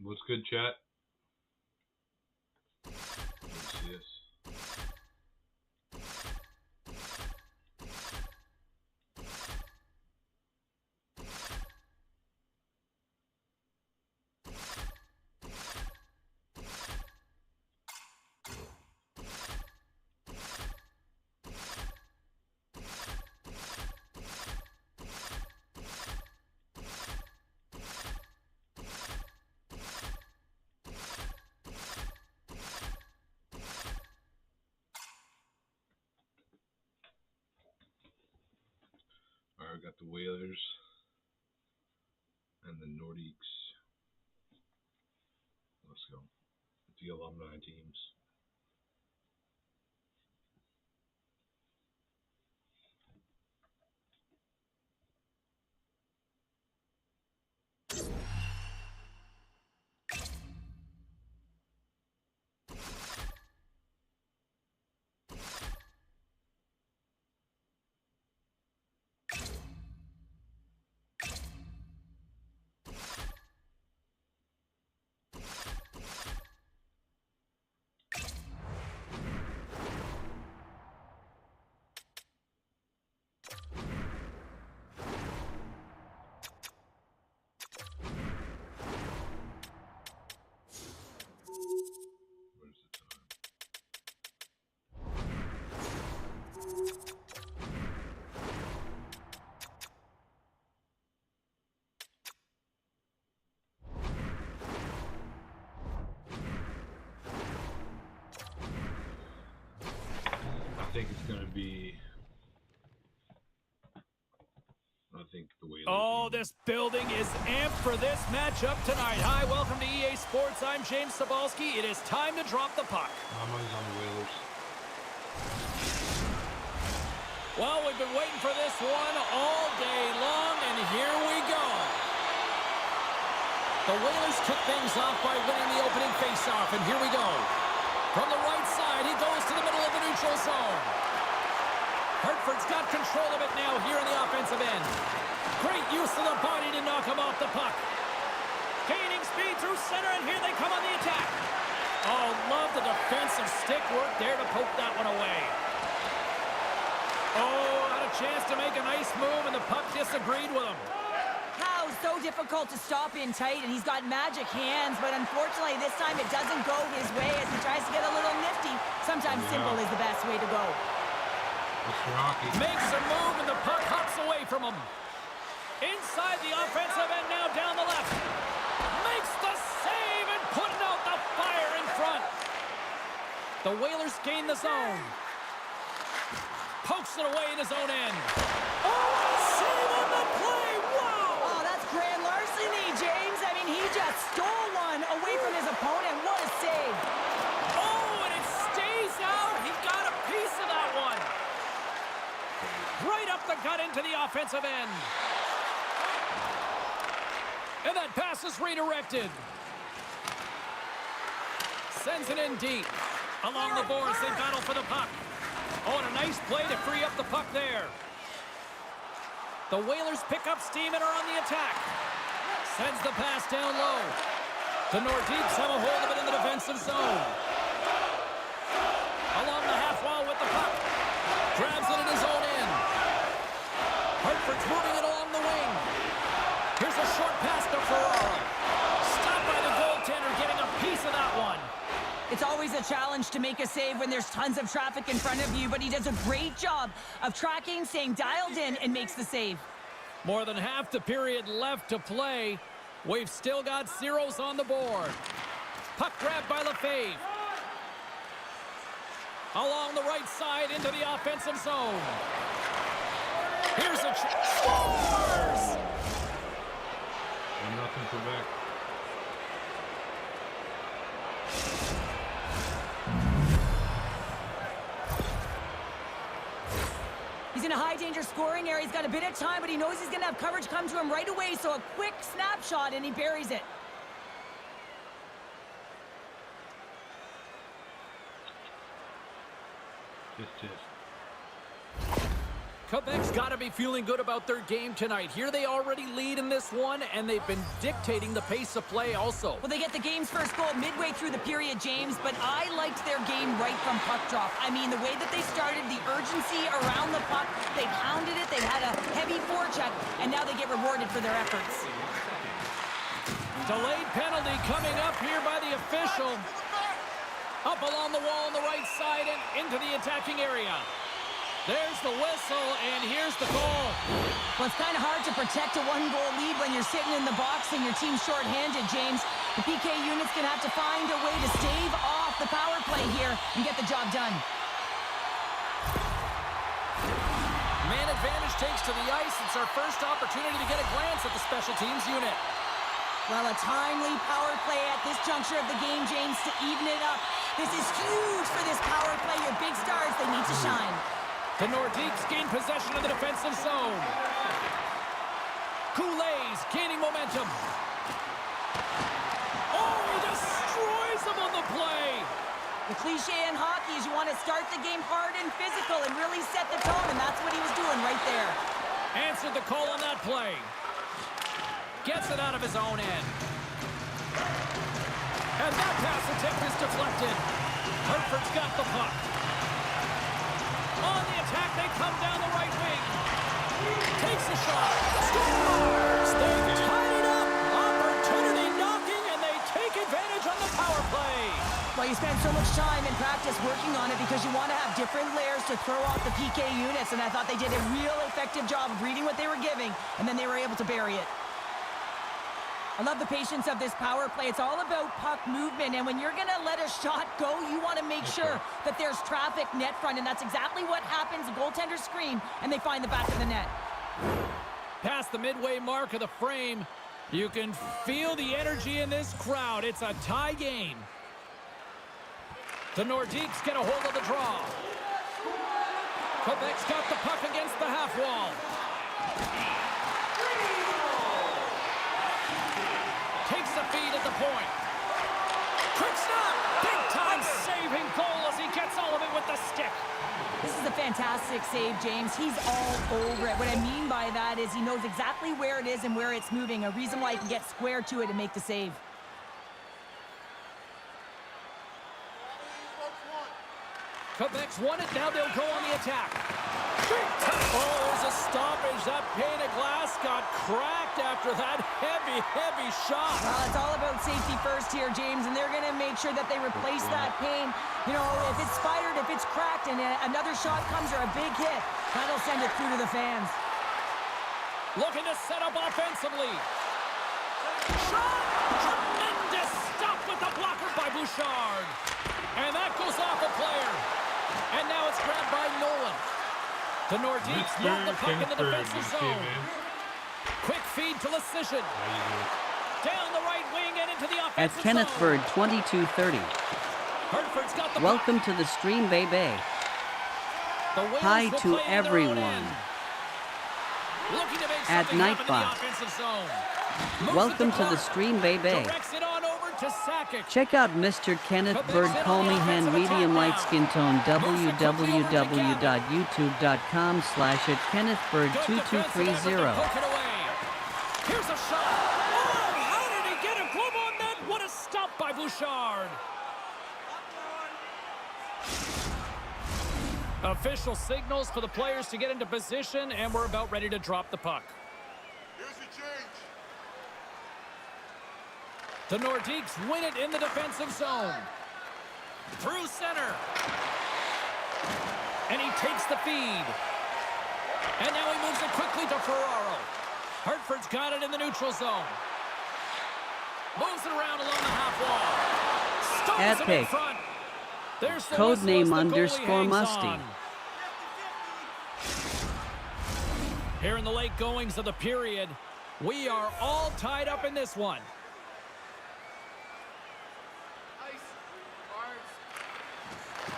What's good, chat? Let's see this. Alright, got the Whalers and the Nordiques. Let's go. The alumni teams. I think it's going to be... I think the Whalers... Oh, this building is amped for this matchup tonight. Hi, welcome to EA Sports. I'm James Cebulski. It is time to drop the puck. I'm always on the Whalers. Well, we've been waiting for this one all day long, and here we go. The Whalers kick things off by winning the opening faceoff, and here we go. From the right side, he goes to the middle of the neutral zone. Hartford's got control of it now here in the offensive end. Great use of the body to knock him off the puck. Gaining speed through center, and here they come on the attack. Oh, love the defensive stick work there to poke that one away. Oh, had a chance to make a nice move, and the puck disagreed with him. How so difficult to stop in tight, and he's got magic hands, but unfortunately this time it doesn't go his way as he tries to get a little nifty. Sometimes simple is the best way to go. Makes a move, and the puck hops away from him. Inside the offensive end now down the left. Makes the save and putting out the fire in front. The Whalers gain the zone. Pokes it away in his own end. Oh, what a save on the play! Wow! Oh, that's grand larceny, James. I mean, he just stole one away from his opponent. What a save. Oh, and it stays out. He got a piece of that one. Right up the gut into the offensive end. And that pass is redirected. Sends it in deep. Along the boards, they battle for the puck. Oh, and a nice play to free up the puck there. The Whalers pick up steam and are on the attack. Sends the pass down low. The Nordiques have a hold of it in the defensive zone. Along the half wall with the puck. Grabs it in his own end. Hartford's moving it along the wing. Here's a short pass to Ferraro. Stopped by the goaltender, getting a piece of that one. It's always a challenge to make a save when there's tons of traffic in front of you, but he does a great job of tracking, staying dialed in, and makes the save. More than half the period left to play. We've still got zeros on the board. Puck grabbed by Lefebvre. Along the right side into the offensive zone. Here's a scores! And nothing Quebec. He's in a high-danger scoring area. He's got a bit of time, but he knows he's going to have coverage come to him right away, so a quick snapshot, and he buries it. Quebec's got to be feeling good about their game tonight. Here they already lead in this one, and they've been dictating the pace of play also. Well, they get the game's first goal midway through the period, James, but I liked their game right from puck drop. I mean, the way that they started, the urgency around the puck, they pounded it, they had a heavy forecheck, and now they get rewarded for their efforts. Delayed penalty coming up here by the official. Up along the wall on the right side and into the attacking area. There's the whistle, and here's the goal. Well, it's kind of hard to protect a one-goal lead when you're sitting in the box and your team's short-handed, James. The PK unit's going to have to find a way to stave off the power play here and get the job done. Man advantage takes to the ice. It's our first opportunity to get a glance at the special teams unit. Well, a timely power play at this juncture of the game, James, to even it up. This is huge for this power play. Your big stars, they need to shine. The Nordiques gain possession of the defensive zone. Kool-Aid's gaining momentum. Oh, he destroys them on the play. The cliche in hockey is you want to start the game hard and physical and really set the tone, and that's what he was doing right there. Answered the call on that play. Gets it out of his own end. And that pass attempt is deflected. Hartford's got the puck. On the attack, they come down the right wing. Takes a shot. Scores! They've tied it up. Opportunity knocking, and they take advantage on the power play. Well, you spend so much time in practice working on it because you want to have different layers to throw off the PK units, and I thought they did a real effective job of reading what they were giving, and then they were able to bury it. I love the patience of this power play. It's all about puck movement, and when you're going to let a shot go, you want to make sure that there's traffic net front, and that's exactly what happens. The goaltenders scream, and they find the back of the net. Past the midway mark of the frame, you can feel the energy in this crowd. It's a tie game. The Nordiques get a hold of the draw. Quebec's got the puck against the half wall. Takes the feed at the point. Quick stop! Big time saving goal as he gets all of it with the stick. This is a fantastic save, James. He's all over it. What I mean by that is he knows exactly where it is and where it's moving. A reason why he can get square to it and make the save. Quebec's won it. Now they'll go on the attack. Oh, there's a stoppage. That pane of glass got cracked after that heavy, heavy shot. Well, it's all about safety first here, James, and they're going to make sure that they replace that pane. You know, if it's spidered, if it's cracked, and another shot comes or a big hit, that'll send it through to the fans. Looking to set up offensively. Shot! Tremendous stop with the blocker by Bouchard. And that goes off a player. And now it's grabbed by Nolan. The Nordiques move the puck in the defensive zone. Quick feed to Lecision. Down the right wing and into the offensive At Kenneth zone. Bird 2230. Hartford's got the Welcome puck. to the stream, baby. The Whalers Hi will to play in their own everyone. end. Looking to make At something happen in the Nightbot. offensive zone. Moves Welcome it to the Clark. stream, baby. Directs it on over to Sakic. Check out Mr. Kenneth Bird Call Me Hand Medium Light Skin Tone www.youtube.com/@KennethBird2230. Poke it away. Here's a shot. Oh, how did he get a glove on that? What a stop by Bouchard. Official signals for the players to get into position, and we're about ready to drop the puck. Here's the change. The Nordiques win it in the defensive zone. Through center. And he takes the feed. And now he moves it quickly to Ferraro. Hartford's got it in the neutral zone. Moves it around along the half wall. Stones him in Epic. front. There's the Code whistle name as the goalie _ hangs Musty. on. Here in the late goings of the period, we are all tied up in this one.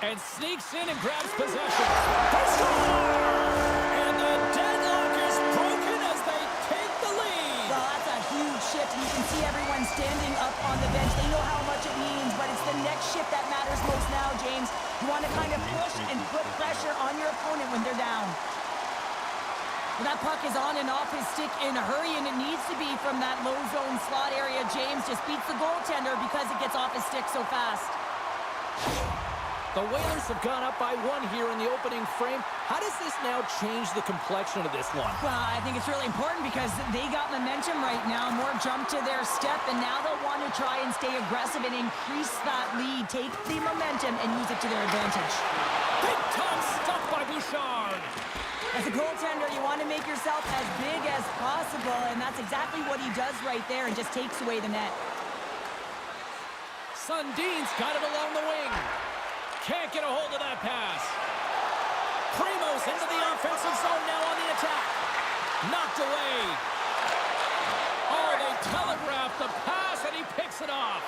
And sneaks in and grabs possession. They score! And the deadlock is broken as they take the lead. Well, that's a huge shift, and you can see everyone standing up on the bench. They know how much it means, but it's the next shift that matters most now, James. You want to kind of push and put pressure on your opponent when they're down. Well, that puck is on and off his stick in a hurry, and it needs to be from that low zone slot area. James just beats the goaltender because it gets off his stick so fast. The Whalers have gone up by 1 here in the opening frame. How does this now change the complexion of this one? Well, I think it's really important because they got momentum right now, more jump to their step, and now they'll want to try and stay aggressive and increase that lead, take the momentum, and use it to their advantage. Big time stuff by Bouchard. As a goaltender, you want to make yourself as big as possible, and that's exactly what he does right there and just takes away the net. Sundin's got it along the wing. Can't get a hold of that pass. Primo's into the offensive zone now on the attack. Knocked away. Oh, they telegraphed the pass, and he picks it off.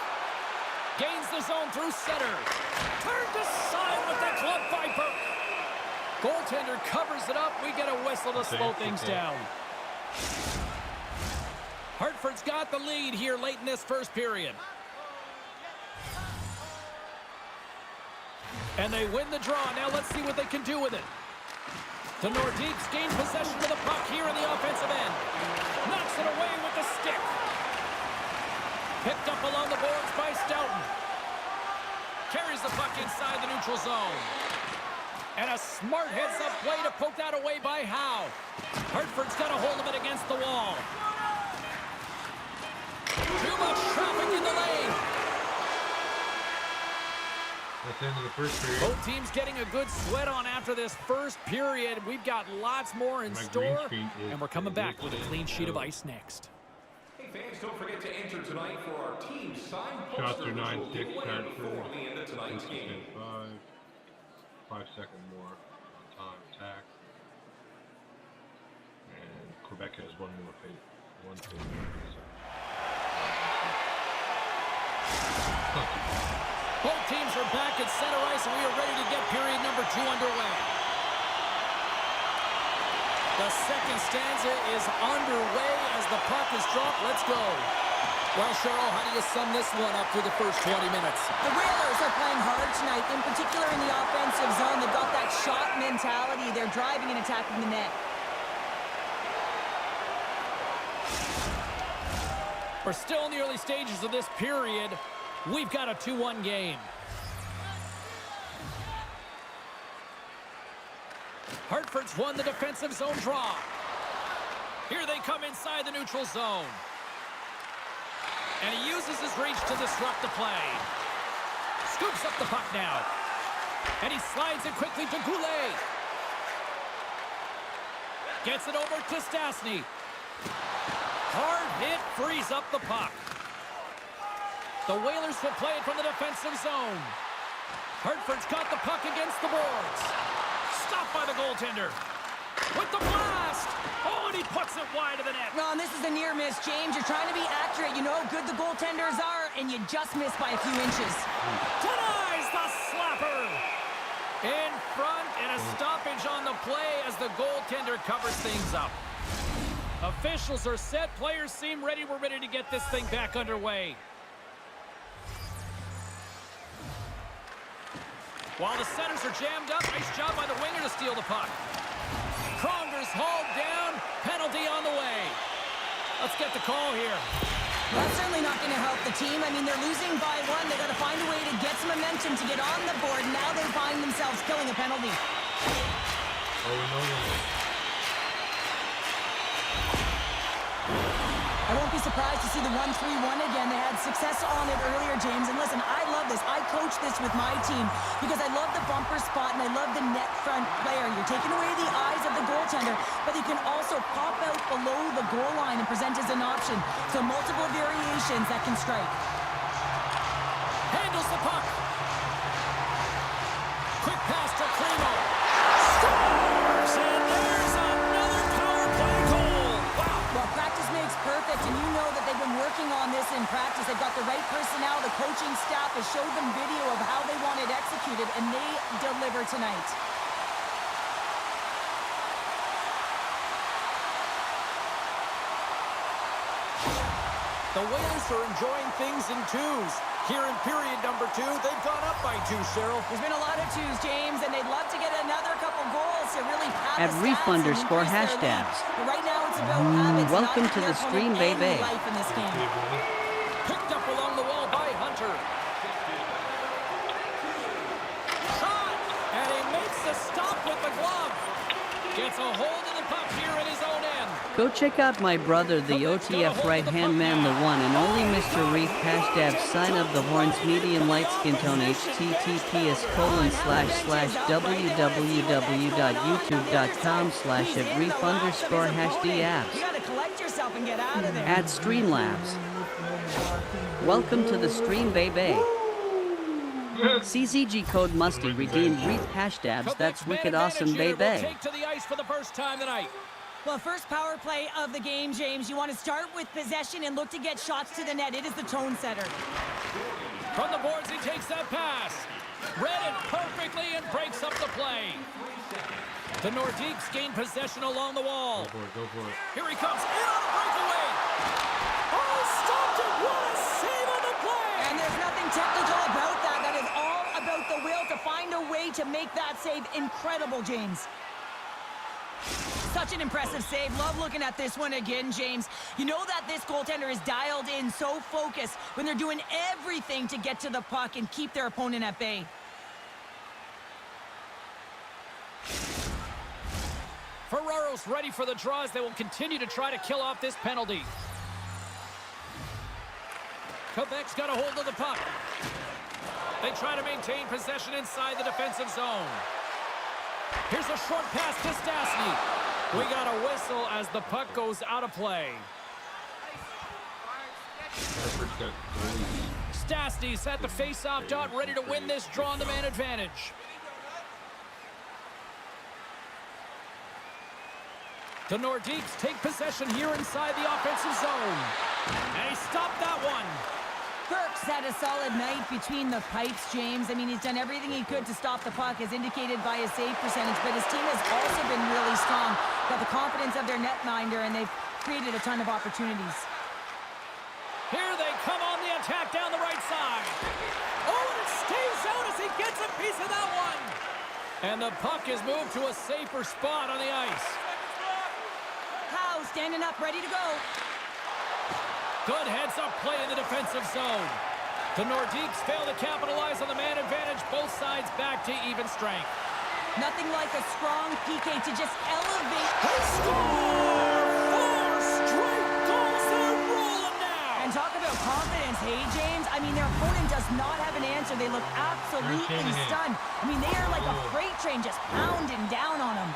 Gains the zone through center. Turned aside with the glove viper. Goaltender covers it up. We get a whistle to slow things down. Hartford's got the lead here late in this first period. And they win the draw. Now let's see what they can do with it. The Nordiques gain possession of the puck here in the offensive end. Knocks it away with the stick. Picked up along the boards by Stoughton. Carries the puck inside the neutral zone. And a smart heads-up play to poke that away by Howe. Hartford's got a hold of it against the wall. Too much traffic in the lane. That's the end of the first period. Both teams getting a good sweat on after this first period. We've got lots more in store, and we're coming back with a clean sheet of ice next. Hey fans, don't forget to enter tonight for our team signed Shots poster, are which will 9-6 give away Hartford. before the end of tonight's game. 5 second more on time attack. And Quebec has one more pay. One pay. Both teams are back at center ice, and we are ready to get period number 2 underway. The second stanza is underway as the puck is dropped. Let's go. Well, Cheryl, how do you sum this one up through the first 20 minutes? The Whalers are playing hard tonight, in particular in the offensive zone. They've got that shot mentality. They're driving and attacking the net. We're still in the early stages of this period. We've got a 2-1 game. Hartford's won the defensive zone draw. Here they come inside the neutral zone. And he uses his reach to disrupt the play. Scoops up the puck now. And he slides it quickly to Goulet. Gets it over to Stastny. Hard hit frees up the puck. The Whalers will play it from the defensive zone. Hartford's got the puck against the boards. Stopped by the goaltender. With the blast! Oh, and he puts it wide of the net. No, and this is a near miss, James. You're trying to be accurate. You know how good the goaltenders are, and you just miss by a few inches. Denies the slapper. In front, and a stoppage on the play as the goaltender covers things up. Officials are set. Players seem ready. We're ready to get this thing back underway. While the centers are jammed up, nice job by the winger to steal the puck. Kronger's hauled down. Penalty on the way. Let's get the call here. Well, that's certainly not going to help the team. I mean, they're losing by 1. They got to find a way to get some momentum to get on the board. Now they find themselves killing a penalty. Oh, no. I won't be surprised to see the 1-3-1 again. They had success on it earlier, James. And listen, I love this. I coach this with my team because I love the bumper spot and I love the net front player. You're taking away the eyes of the goaltender, but you can also pop out below the goal line and present as an option. So multiple variations that can strike. Handles the puck. Quick pass to Primo. Scores! And there's another power play goal. Wow. Well, practice makes perfect, and you know that they've been working on this in practice. They've got the right personnel. The coaching staff has showed them video of how they want it executed, and they deliver tonight. The Whalers are enjoying things in twos. Here in period number 2, they've gone up by 2, Cheryl. There's been a lot of twos, James, and they'd love to get another couple goals to really pad At the reef stats and underscore increase their hashtabs. lead. But right now it's about habits. Welcome not to giving the their stream, opponent any baby. life in this game. Picked up along the wall by Hunter. Shot! And he makes the stop with the glove. Gets a hold of the puck here in his own end. Go check out my brother, the OTF right-hand man, the one and only Mr. Reef, hashtag sign of the horns, medium light skin tone, https://www.youtube.com/@reef_hashdabs. You gotta collect yourself and get out of there. At Streamlabs. Welcome to the stream, baby. CZG code musty redeemed reef hashtabs. That's wicked awesome, baby. Take to the ice for the first time tonight. Well, first power play of the game, James. You want to start with possession and look to get shots to the net. It is the tone setter. From the boards, he takes that pass. Read it perfectly and breaks up the play. The Nordiques gain possession along the wall. Go for it, go for it. Here he comes, in on a breakaway. Oh, stopped it. What a save on the play. And there's nothing technical about that. That is all about the will to find a way to make that save incredible, James. Such an impressive save. Love looking at this one again, James. You know that this goaltender is dialed in, so focused when they're doing everything to get to the puck and keep their opponent at bay. Ferraro's ready for the draws. They will continue to try to kill off this penalty. Quebec's got a hold of the puck. They try to maintain possession inside the defensive zone. Here's a short pass to Stastny. We got a whistle as the puck goes out of play. Hartford's got goalies. Stastny's at the face-off dot, ready to win this draw on the man advantage. The Nordiques take possession here inside the offensive zone. And he stopped that one. Burke's had a solid night between the pipes, James. I mean, he's done everything he could to stop the puck, as indicated by his save percentage, but his team has also been really strong. Got the confidence of their netminder, and they've created a ton of opportunities. Here they come on the attack down the right side. Oh, and it stays out as he gets a piece of that one. And the puck is moved to a safer spot on the ice. Howe standing up, ready to go. Good heads-up play in the defensive zone. The Nordiques fail to capitalize on the man advantage. Both sides back to even strength. Nothing like a strong PK to just elevate. They score! 4 straight goals. They're rolling now. And talk about confidence, hey, James? I mean, their opponent does not have an answer. They look absolutely stunned. I mean, they are like a freight train just pounding down on them.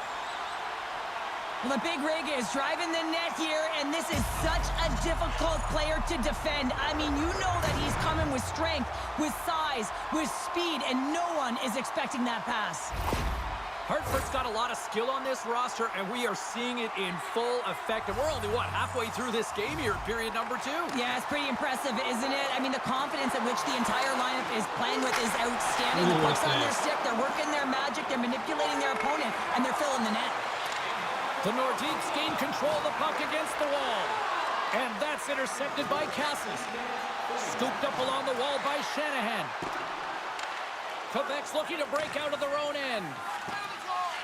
Well, the big rig is driving the net here, and this is such a difficult player to defend. I mean, you know that he's coming with strength, with size, with speed, and no one is expecting that pass. Hartford's got a lot of skill on this roster, and we are seeing it in full effect. And we're only, what, halfway through this game here, period number 2? Yeah, it's pretty impressive, isn't it? I mean, the confidence at which the entire lineup is playing with is outstanding. The puck's on their stick, they're working their magic, they're manipulating their opponent, and they're filling the net. The Nordiques gain control of the puck against the wall. And that's intercepted by Castles. Scooped up along the wall by Shanahan. Quebec's looking to break out of their own end.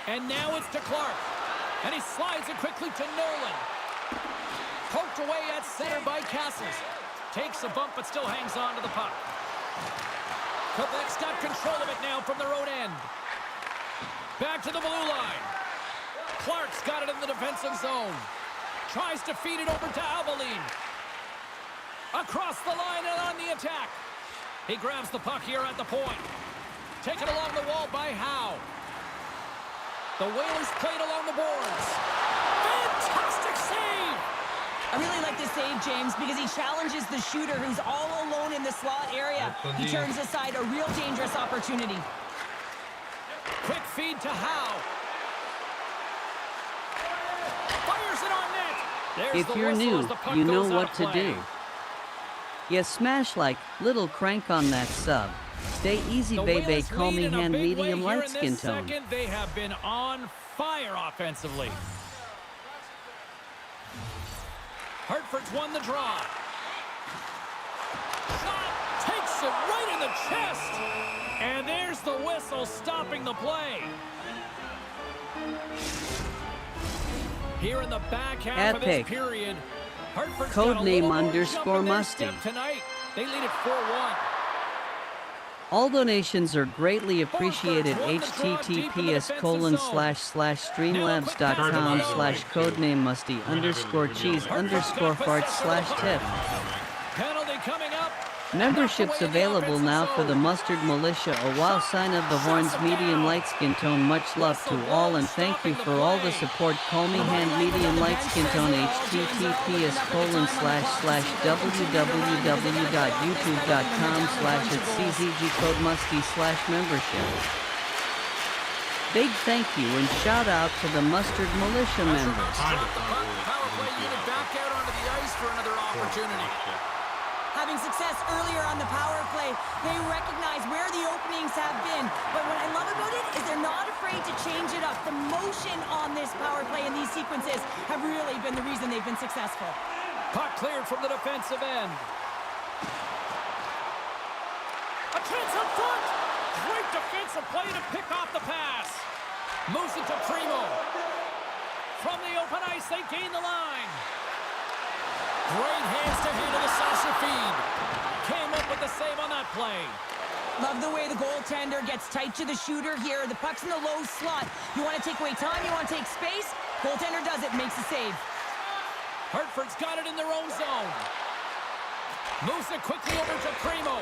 And now it's to Clark. And he slides it quickly to Nolan. Poked away at center by Castles. Takes a bump but still hangs on to the puck. Quebec's got control of it now from their own end. Back to the blue line. Clark's got it in the defensive zone. Tries to feed it over to Aveline. Across the line and on the attack. He grabs the puck here at the point. Taken along the wall by Howe. The Whalers played along the boards. Fantastic save! I really like this save, James, because he challenges the shooter who's all alone in the slot area. He turns aside a real dangerous opportunity. Quick feed to Howe. Fires it on net. There's If the you're whistle new, as the puck you know goes out what of to play. do. You smash like little crank on that sub. Stay easy, The baby. Whalers Call lead me in a hand big way medium here light in skin this tone. second. They have been on fire offensively. Hartford's won the draw. Shot takes Hits it right in the chest. And there's the whistle stopping the play. Here in the back half of this Epic. period, Hartford's Code got a name little more underscore jump in their Musty. step tonight. They lead it 4-1. All donations are greatly appreciated. https://streamlabs.com/codenamemusty_cheese_fart/tip. Penalty coming up. Memberships available now for the Mustard Militia. A wow sign of the horns, medium light skin tone. Much love to all and thank you for all the support. Call me hand medium light skin tone. https://www.youtube.com/@czg code musty/membership. Big thank you and shout out to the Mustard Militia members. Power play unit back out onto the ice for another opportunity. Having success earlier on the power play, they recognize where the openings have been. But what I love about it is they're not afraid to change it up. The motion on this power play and these sequences have really been the reason they've been successful. Puck cleared from the defensive end. A chance up front. Great defensive play to pick off the pass. Moves it to Primo. From the open ice, they gain the line. Great hands-to-hand of the saucer feed. Came up with the save on that play. Love the way the goaltender gets tight to the shooter here. The puck's in the low slot. You want to take away time, you want to take space. Goaltender does it, makes the save. Hartford's got it in their own zone. Moves it quickly over to Primo.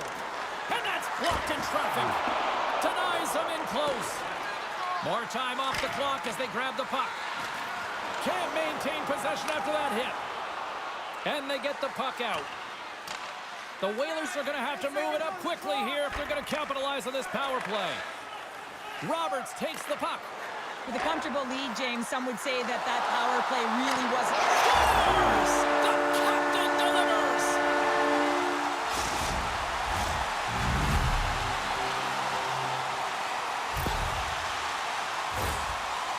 And that's blocked in traffic. Denies him in close. More time off the clock as they grab the puck. Can't maintain possession after that hit. And they get the puck out. The Whalers are going to have to move it up quickly here if they're going to capitalize on this power play. Roberts takes the puck. With a comfortable lead, James, some would say that that power play really wasn't. The captain delivers.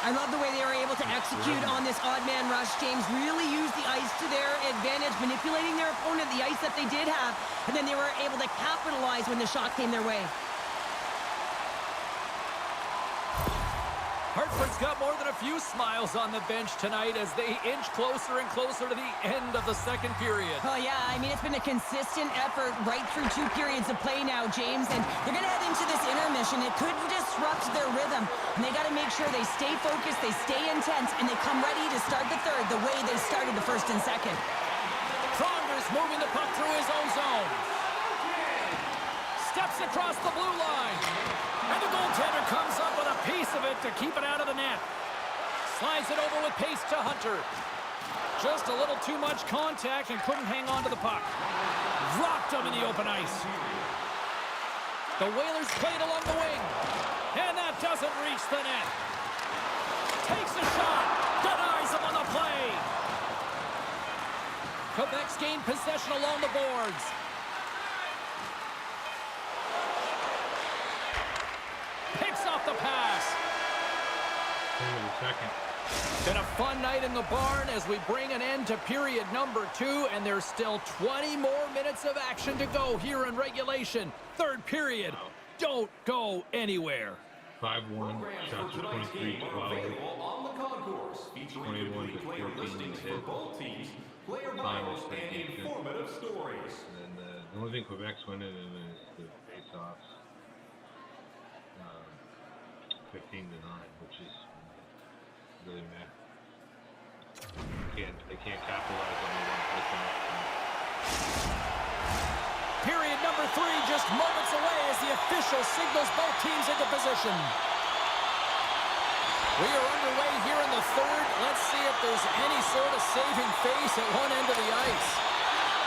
I love the way they were able to execute on this odd man rush. James really used the ice to their advantage, manipulating their opponent, the ice that they did have, and then they were able to capitalize when the shot came their way. Hartford's got more than a few smiles on the bench tonight as they inch closer and closer to the end of the second period. Oh, yeah, I mean, it's been a consistent effort right through 2 periods of play now, James, and they're going to head into this intermission. It could disrupt their rhythm, and they got to make sure they stay focused, they stay intense, and they come ready to start the third the way they started the first and second. Pronger's moving the puck through his own zone. Steps across the blue line. And the goaltender comes up with a piece of it to keep it out of the net. Slides it over with pace to Hunter. Just a little too much contact and couldn't hang on to the puck. Rocked him in the open ice. The Whalers played along the wing. And that doesn't reach the net. Takes a shot. Denies him on the play. Quebec's gained possession along the boards. Picks off the pass. Been a fun night in the barn as we bring an end to period number 2, and there's still 20 more minutes of action to go here in regulation. Third period. Don't go anywhere. 5-1, shots are 23-12, On the concourse, featuring 21 to player 14 listings to for both teams, player finals, bios, and that's good. informative stories. and the only thing Quebec's winning is the face-offs, 15-9, which is really mad. They can't capitalize on the one person. Period number 3 just moments away as the official signals both teams into position. We are underway here in the third. Let's see if there's any sort of saving face at one end of the ice.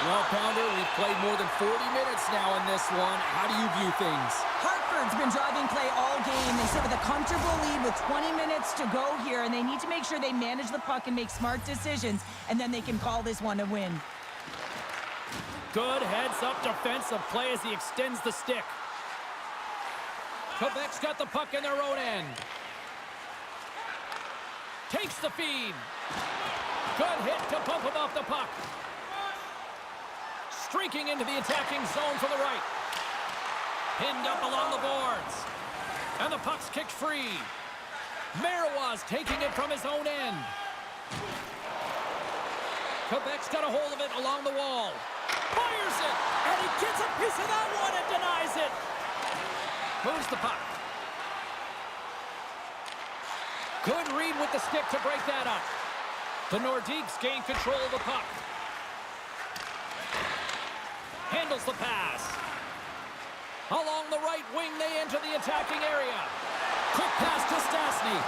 Well, Pounder, we've played more than 40 minutes now in this one. How do you view things? Hartford's been driving play all game. They sit with a comfortable lead with 20 minutes to go here, and they need to make sure they manage the puck and make smart decisions, and then they can call this one a win. Good heads-up defensive play as he extends the stick. Quebec's got the puck in their own end. Takes the feed. Good hit to bump him off the puck. Streaking into the attacking zone from the right. Pinned up along the boards. And the puck's kicked free. Marois taking it from his own end. Quebec's got a hold of it along the wall. Fires it, and he gets a piece of that one and denies it. Moves the puck. Good read with the stick to break that up. The Nordiques gain control of the puck. Handles the pass. Along the right wing, they enter the attacking area. Quick pass to Stastny.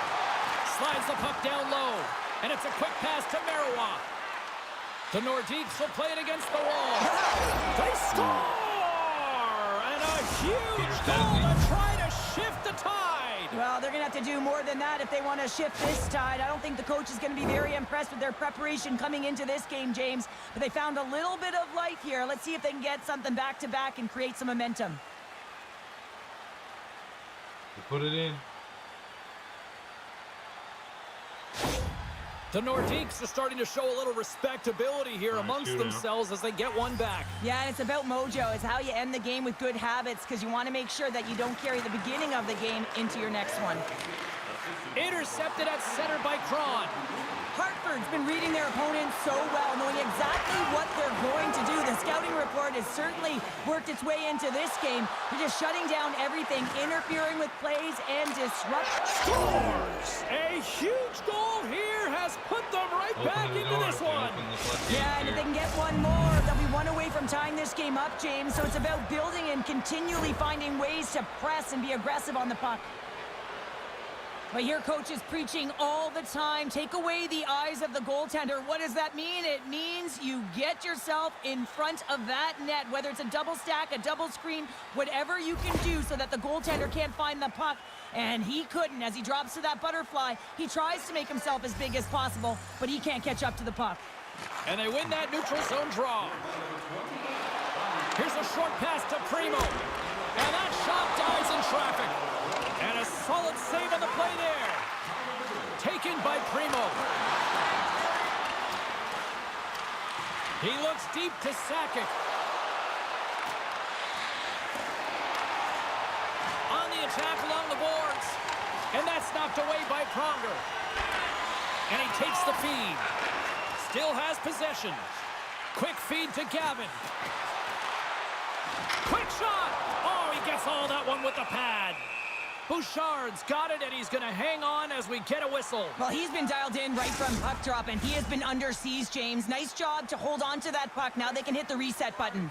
Slides the puck down low. And it's a quick pass to Marois. The Nordiques will play it against the wall. They score! And a huge goal to try to shift the tide. Well, they're going to have to do more than that if they want to shift this tide. I don't think the coach is going to be very impressed with their preparation coming into this game, James. But they found a little bit of life here. Let's see if they can get something back-to-back and create some momentum. Put it in. The Nordiques are starting to show a little respectability here amongst themselves as they get one back. Yeah, and it's about mojo. It's how you end the game with good habits because you want to make sure that you don't carry the beginning of the game into your next one. Intercepted at center by Cron. Hartford's been reading their opponents so well, knowing exactly what they're going to do. The scouting report has certainly worked its way into this game. They're just shutting down everything, interfering with plays, and disrupting. Scores! A huge goal here has put them right back into this one. Yeah, and if they can get one more, they'll be one away from tying this game up, James. So it's about building and continually finding ways to press and be aggressive on the puck. But here, coach is preaching all the time. Take away the eyes of the goaltender. What does that mean? It means you get yourself in front of that net, whether it's a double stack, a double screen, whatever you can do so that the goaltender can't find the puck. And he couldn't. As he drops to that butterfly, he tries to make himself as big as possible, but he can't catch up to the puck. And they win that neutral zone draw. Here's a short pass to Primo. And that shot dies in traffic. And a solid save on the play there. Taken by Primo. He looks deep to Sakic. On the attack along the boards. And that's knocked away by Pronger. And he takes the feed. Still has possession. Quick feed to Gavin. Quick shot. Oh, he gets all that one with the pad. Bouchard's got it, and he's going to hang on as we get a whistle. Well, he's been dialed in right from puck drop, and he has been under siege, James. Nice job to hold on to that puck. Now they can hit the reset button.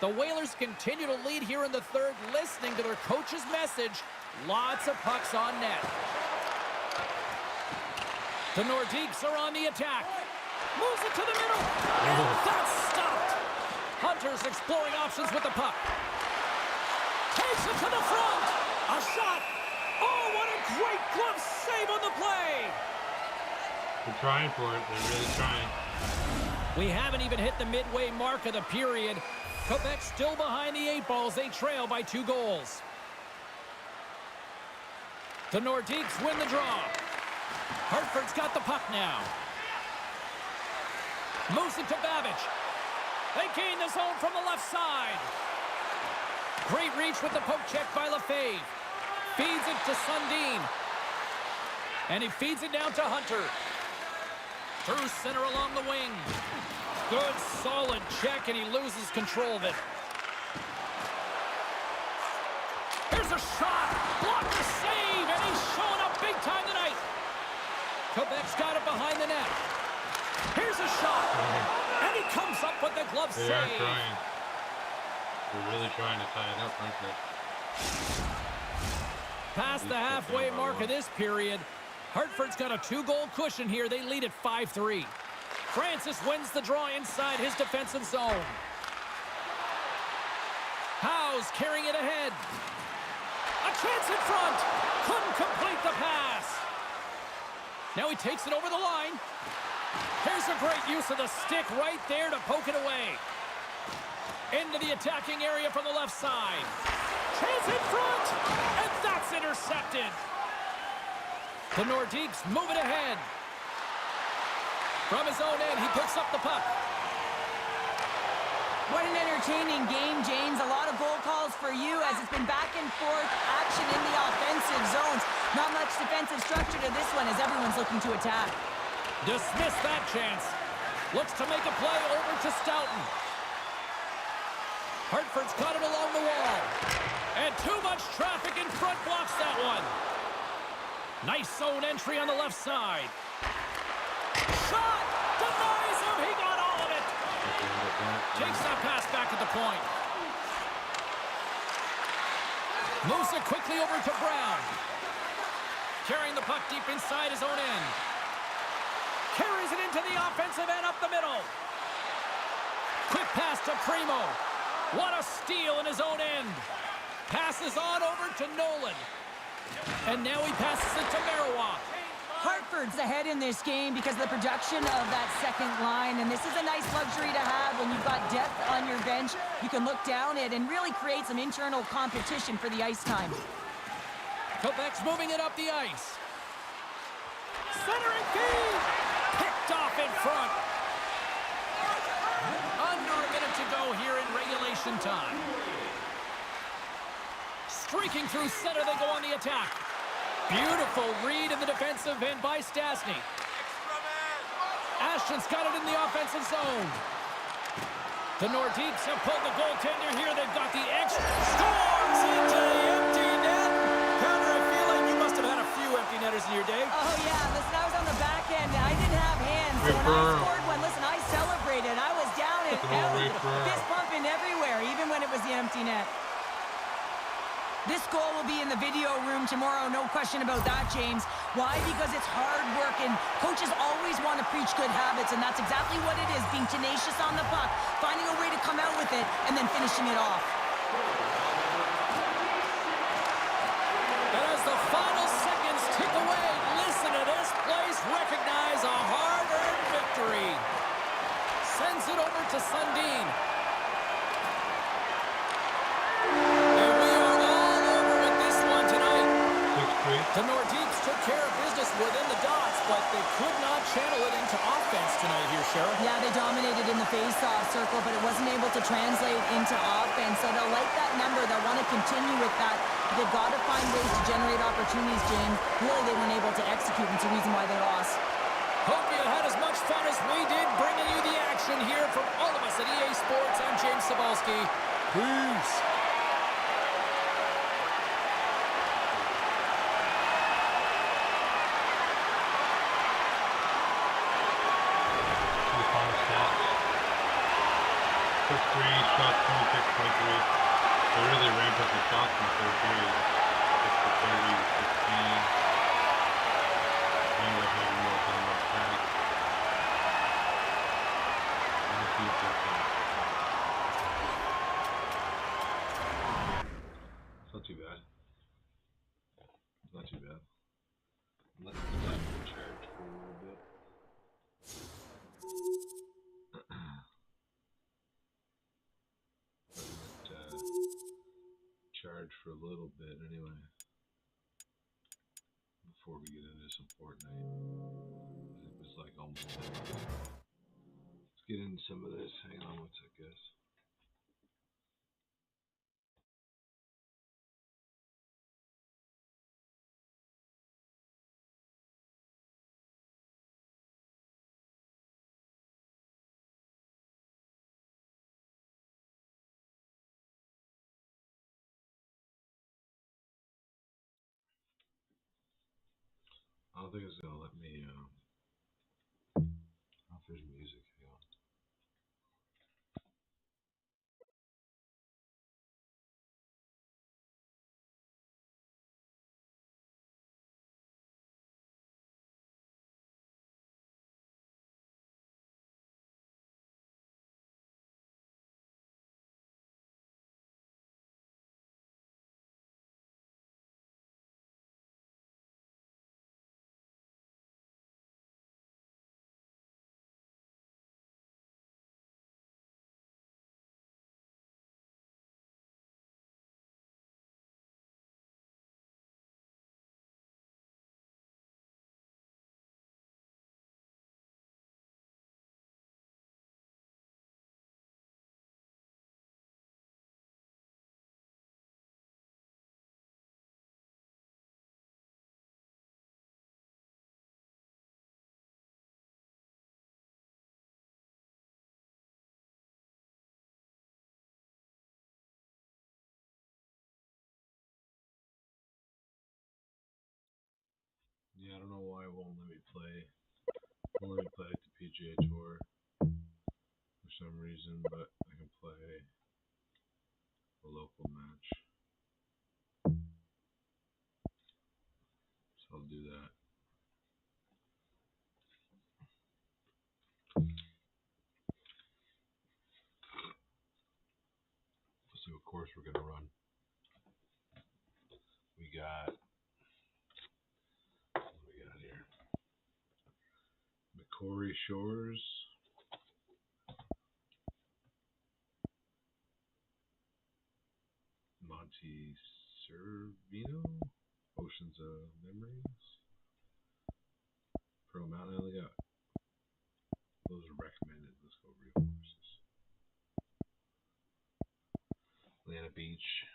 The Whalers continue to lead here in the third, listening to their coach's message. Lots of pucks on net. The Nordiques are on the attack. Moves it to the middle. And that's stopped. Hunter's exploring options with the puck. Takes it to the front. A shot. Oh, what a great glove save on the play. They're trying for it. They're really trying. We haven't even hit the midway mark of the period. Quebec still behind the 8 balls. They trail by 2 goals. The Nordiques win the draw. Hartford's got the puck now. Moves it to Babbage. They gain the zone from the left side. Great reach with the poke check by Lefebvre. Feeds it to Sundin. And he feeds it down to Hunter. Through center along the wing. Good, solid check, and he loses control of it. Here's a shot. Blocked the save, and he's showing up big time tonight. Quebec's got it behind the net. Here's a shot. And he comes up with the glove save. They are trying. They're really trying to tie it up, aren't they? Past the halfway mark of this period, Hartford's got a 2-goal cushion here. They lead at 5-3. Francis wins the draw inside his defensive zone. Howe's carrying it ahead. A chance in front. Couldn't complete the pass. Now he takes it over the line. Here's a great use of the stick right there to poke it away. Into the attacking area from the left side. Chance in front, and that's intercepted. The Nordiques move it ahead. From his own end, he picks up the puck. What an entertaining game, James. A lot of goal calls for you as it's been back and forth action in the offensive zones. Not much defensive structure to this one as everyone's looking to attack. Dismiss that chance. Looks to make a play over to Stoughton. Hartford's got it along the wall. And too much traffic in front blocks that one. Nice zone entry on the left side. Shot! Denies him! He got all of it! Takes that pass back at the point. Moves it quickly over to Brown. Carrying the puck deep inside his own end. Carries it into the offensive end up the middle. Quick pass to Primo. What a steal in his own end. Passes on over to Nolan. And now he passes it to Marois. Hartford's ahead in this game because of the production of that second line, and this is a nice luxury to have when you've got depth on your bench. You can look down it and really create some internal competition for the ice time. Quebec's moving it up the ice. Centering feed! Picked off in front. Under a minute to go here in regulation time. Streaking through center, they go on the attack. Beautiful read in the defensive end by Stastny. Ashton's got it in the offensive zone. The Nordiques have pulled the goaltender here. They've got the extra. Scores into the empty net. Connor, I feel like you must have had a few empty netters in your day. Oh, yeah. Listen, I was on the back end. I didn't have hands. So when I scored one, listen, I celebrated. I was down and out, fist pumping everywhere, even when it was the empty net. This goal will be in the video room tomorrow, no question about that, James. Why? Because it's hard work, and coaches always want to preach good habits, and that's exactly what it is, being tenacious on the puck, finding a way to come out with it, and then finishing it off. And as the final seconds tick away, listen to this place recognize a hard-earned victory. Sends it over to Sundin. The Nordiques took care of business within the dots, but they could not channel it into offense tonight here, Cheryl. Yeah, they dominated in the face-off circle, but it wasn't able to translate into offense. So they'll like that number. They'll want to continue with that. They've got to find ways to generate opportunities, James. Really, they weren't able to execute, and it's the reason why they lost. Hope you had as much fun as we did bringing you the action here from all of us at EA Sports. I'm James Cebulski. Peace. Took 3, shot 26, 23. They really ramped up the shots in the third period. 6 to 30, 16. Ended up having more time on attack. And a few seconds. It's not too bad. It's not too bad. Let's let it charge for a little bit. Charge for a little bit anyway before we get into some Fortnite. It was like almost 10 minutes. Let's get into some of this. Hang on one sec, guys. I don't think it's gonna let me I don't know if there's music. Hang on. I don't know why it won't let me play. It won't let me play like the PGA Tour for some reason, but I can play a local match. So I'll do that. Let's see what course we're gonna run. We got what do we got here? Macquarie Shores. Monte Cervino, Oceans of Memories, Pearl Mountain. I only got those are recommended. Let's go real courses. Atlanta Beach.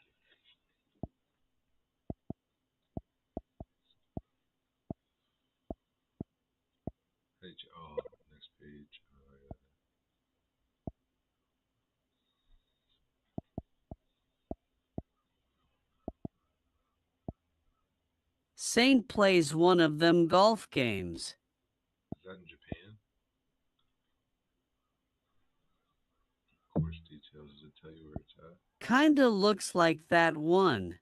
Oh, next page. Saint plays one of them golf games. Is that in Japan? Course details. Does it tell you where it's at? Kinda looks like that one.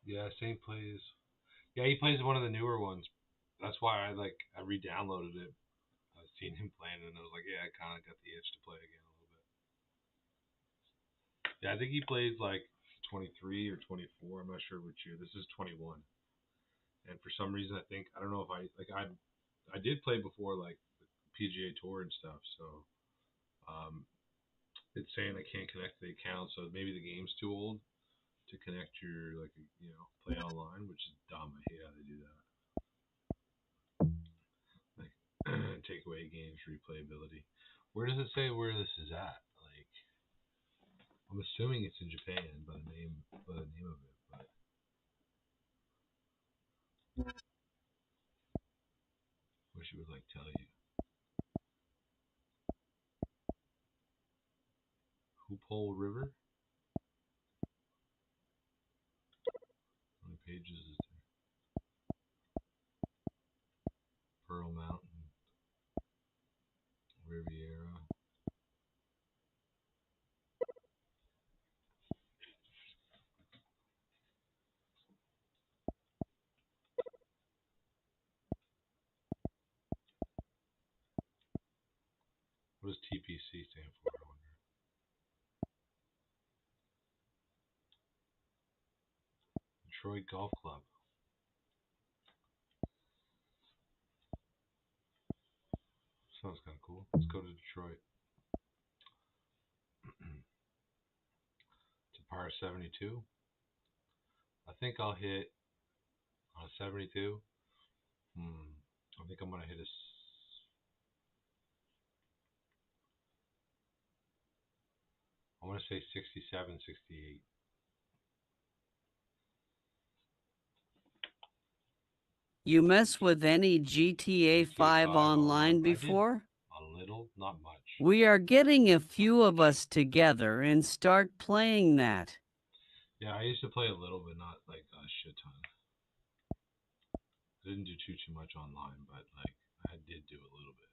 Yeah, Saint plays. Yeah, he plays one of the newer ones. That's why I re-downloaded it. I was seeing him playing, and I was like, yeah, I kind of got the itch to play again a little bit. Yeah, I think he plays like 23 or 24. I'm not sure which year. This is 21. And for some reason, I don't know if I did play before like the PGA Tour and stuff. So it's saying I can't connect the account. So maybe the game's too old to connect your play online, which is dumb. I hate how they do that. Like take away games replayability. Where does it say where this is at? Like I'm assuming it's in Japan by the name of it, but wish it would like tell you. Hoopole River? How many pages is there? Pearl Mountain, Riviera. What does TPC stand for, I wonder? Detroit Golf Club. Sounds kind of cool. Let's go to Detroit. It's a par 72. I think I'll hit on a 72. I think I'm going to hit I want to say 67, 68. You mess with any GTA 5 online before? A little, not much. We are getting a few of us together and start playing that. Yeah, I used to play a little, but not like a shit ton. I didn't do too much online, but like I did do a little bit.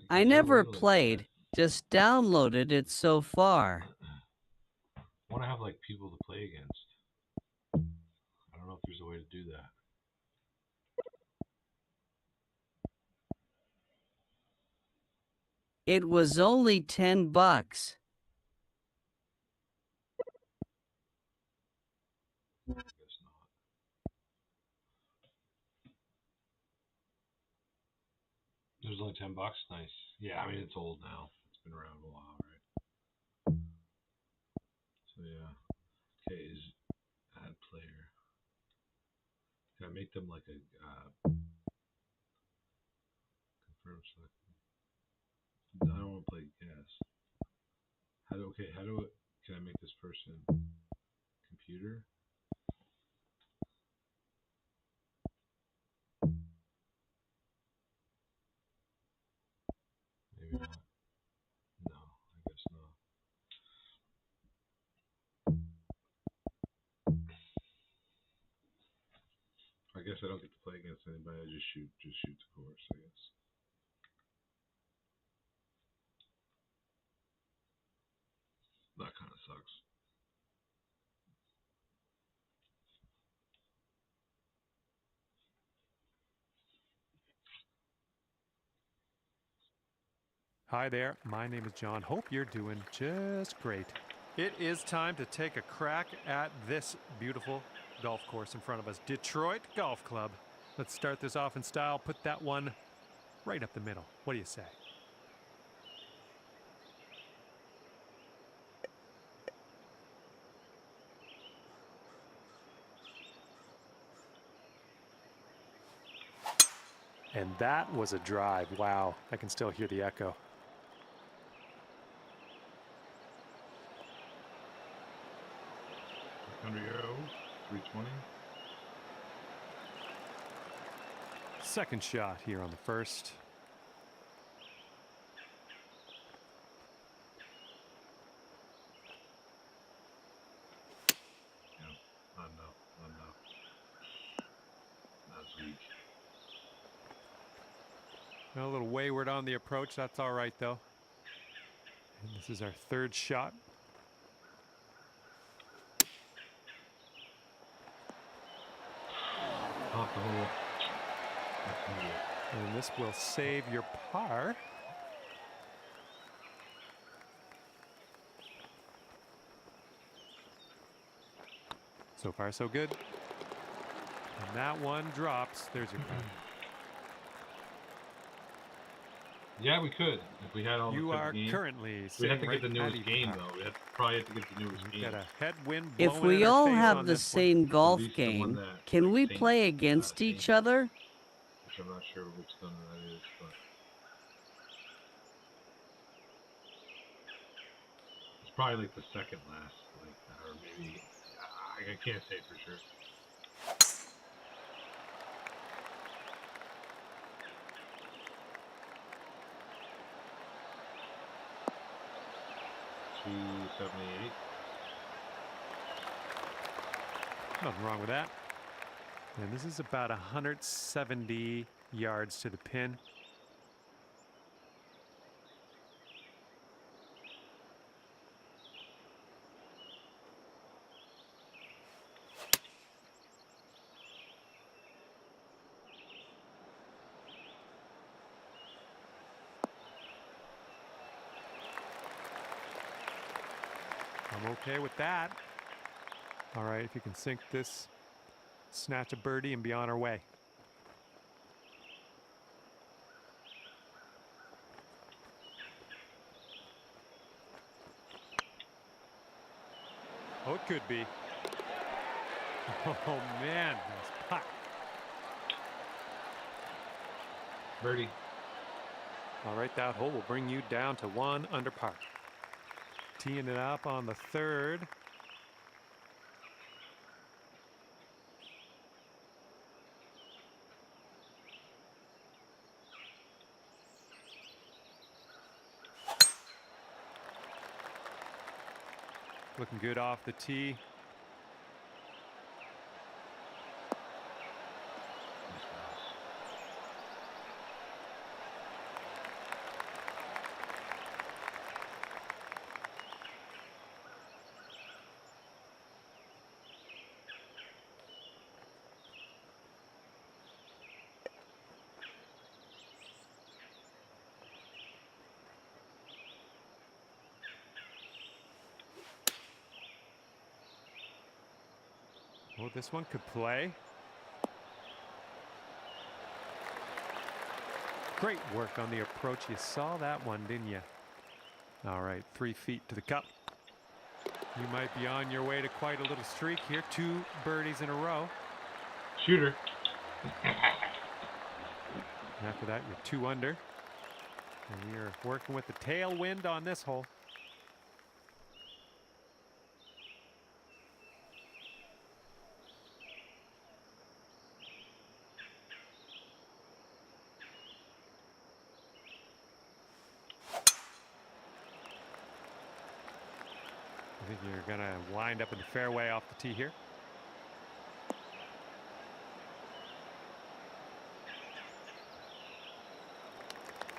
I never played, just downloaded it so far. I want to have like people to play against. I don't know if there's a way to do that. It was only $10. I guess not. There's only $10. Nice. Yeah, I mean it's old now. It's been around a while, right? So yeah. Okay, is add player. Can I make them like a Can I make this person computer? Maybe not. No, I guess not. I guess I don't get to play against anybody. I just shoot the course, I guess. That kind of sucks. Hi there, my name is John. Hope you're doing just great. It is time to take a crack at this beautiful golf course in front of us, Detroit Golf Club. Let's start this off in style, put that one right up the middle. What do you say? And that was a drive. Wow, I can still hear the echo. Under arrow, 320. Second shot here on the first. Yeah, not enough. That's weak. A little wayward on the approach, that's all right though. And this is our third shot. Off the hole. And this will save your par. So far, so good. And that one drops. There's your par. Yeah, we could if we had all the You are game. currently We'd have to right get the newest at game par. though. Probably have to get the newest We've game. got a headwind If blowing we in our all face have on the this one. same golf least the one game, that, can like, we Saint- play against Saint- each other? Which I'm not sure which thunder that is, but it's probably like the second last, like that, or maybe I can't say for sure. $278. Nothing wrong with that. And this is about 170 yards to the pin. I'm okay with that. All right, if you can sink this, snatch a birdie and be on our way. Oh, it could be. Oh man, nice putt. Birdie. All right, that hole will bring you down to 1 under par. Teeing it up on the third. Looking good off the tee. Oh, this one could play. Great work on the approach. You saw that one, didn't you? All right, 3 feet to the cup. You might be on your way to quite a little streak here. 2 birdies in a row. Shooter. And after that, you're 2 under. And we are working with the tailwind on this hole. I think you're going to wind up in the fairway off the tee here.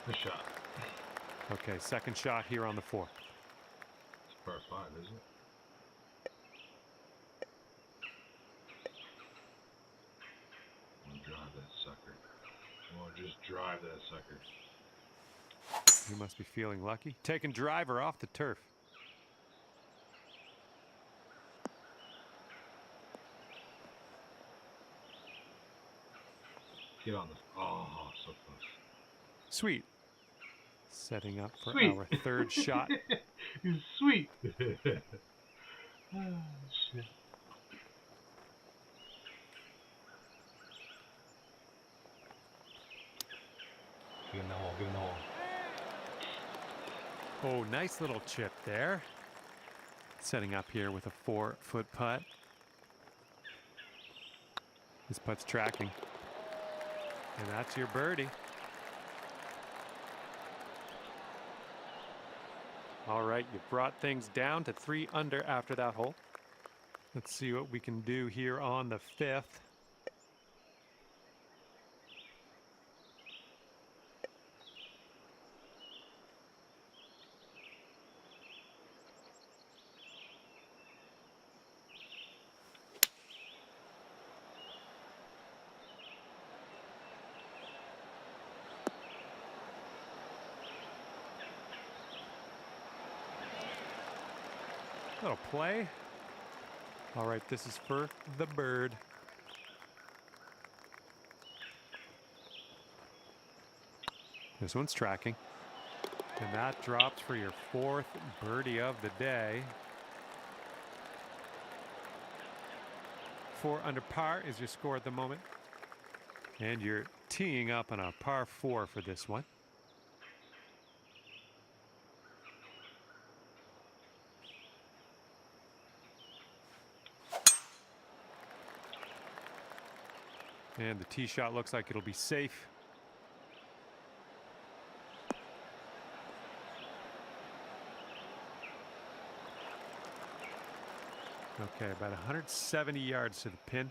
Good shot. Okay, second shot here on the 4th. It's par 5, isn't it? I'm gonna drive that sucker. I'm gonna just drive that sucker. You must be feeling lucky. Taking driver off the turf. Get on the. Oh, so close. Sweet. Setting up for Sweet. our third shot. He's sweet. Oh, shit. Get in the hole, get in the hole. Oh, nice little chip there. Setting up here with a 4-foot putt. This putt's tracking. And that's your birdie. All right, you brought things down to 3 under after that hole. Let's see what we can do here on the 5th. Little play. All right, this is for the bird. This one's tracking. And that drops for your 4th birdie of the day. 4 under par is your score at the moment. And you're teeing up on a par 4 for this one. And the tee shot looks like it'll be safe. Okay, about 170 yards to the pin.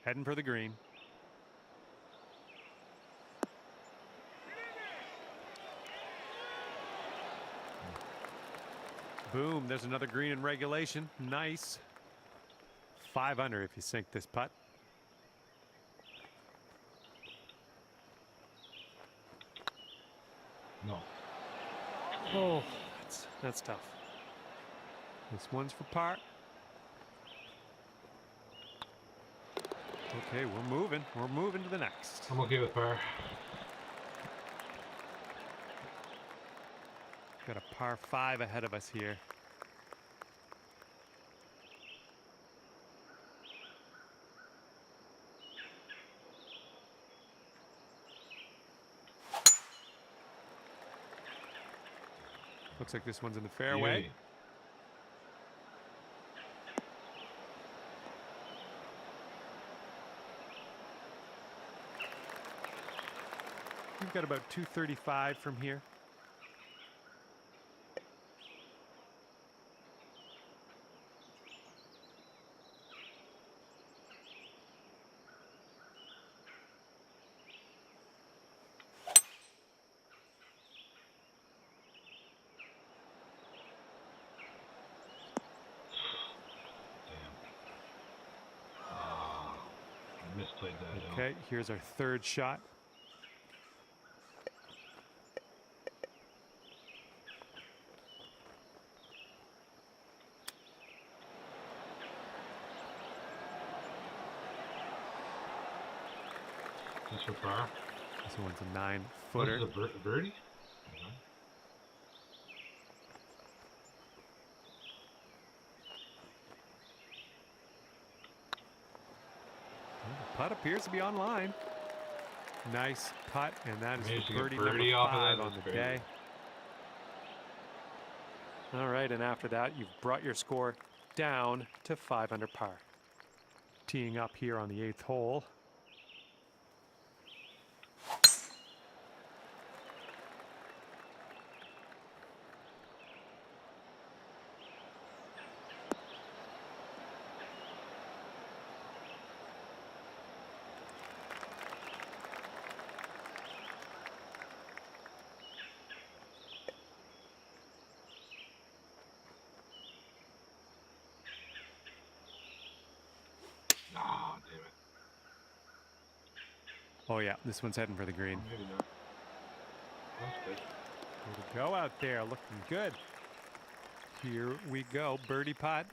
Heading for the green. Boom, there's another green in regulation. Nice. 5 under if you sink this putt. No. Oh, that's tough. This one's for par. Okay, we're moving. We're moving to the next. I'm okay with par. Got a par 5 ahead of us here. Looks like this one's in the fairway. Beauty. We've got about 235 from here. Misplayed that. Okay, here's our third shot. This for par. This one's a 9-footer. What is a birdie? The putt appears to be online. Nice putt, and that is Managed to the get birdie birdie number off of 5 that. on That's the crazy. day. All right, and after that, you've brought your score down to 5 under par. Teeing up here on the 8th hole. Ah, damn it. Oh yeah, this one's heading for the green. Maybe not. That's good. Way to go out there, looking good. Here we go, birdie putt.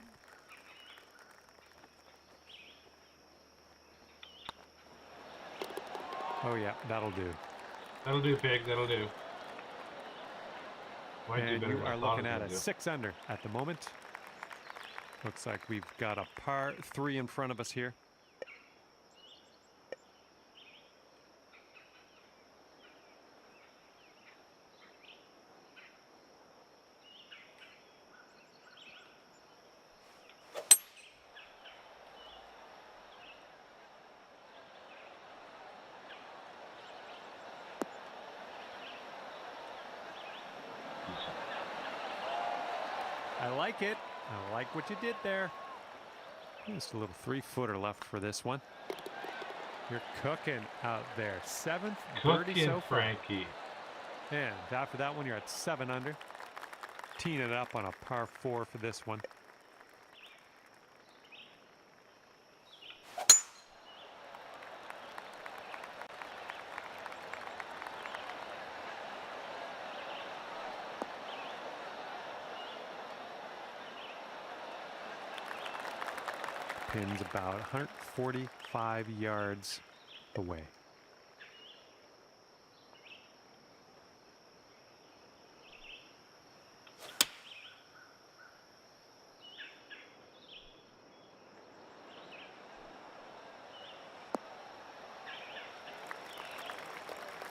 Oh yeah, that'll do. That'll do, Pig. That'll do. Might do And better you than I are thought looking it at would a do. 6 under at the moment. Looks like we've got a par 3 in front of us here. I like it. I like what you did there. Just a little 3-footer left for this one. You're cooking out there. 7th birdie Cooking, so far. Frankie. And after that one, you're at 7 under. Teeing it up on a par 4 for this one. Pin's about 145 yards away.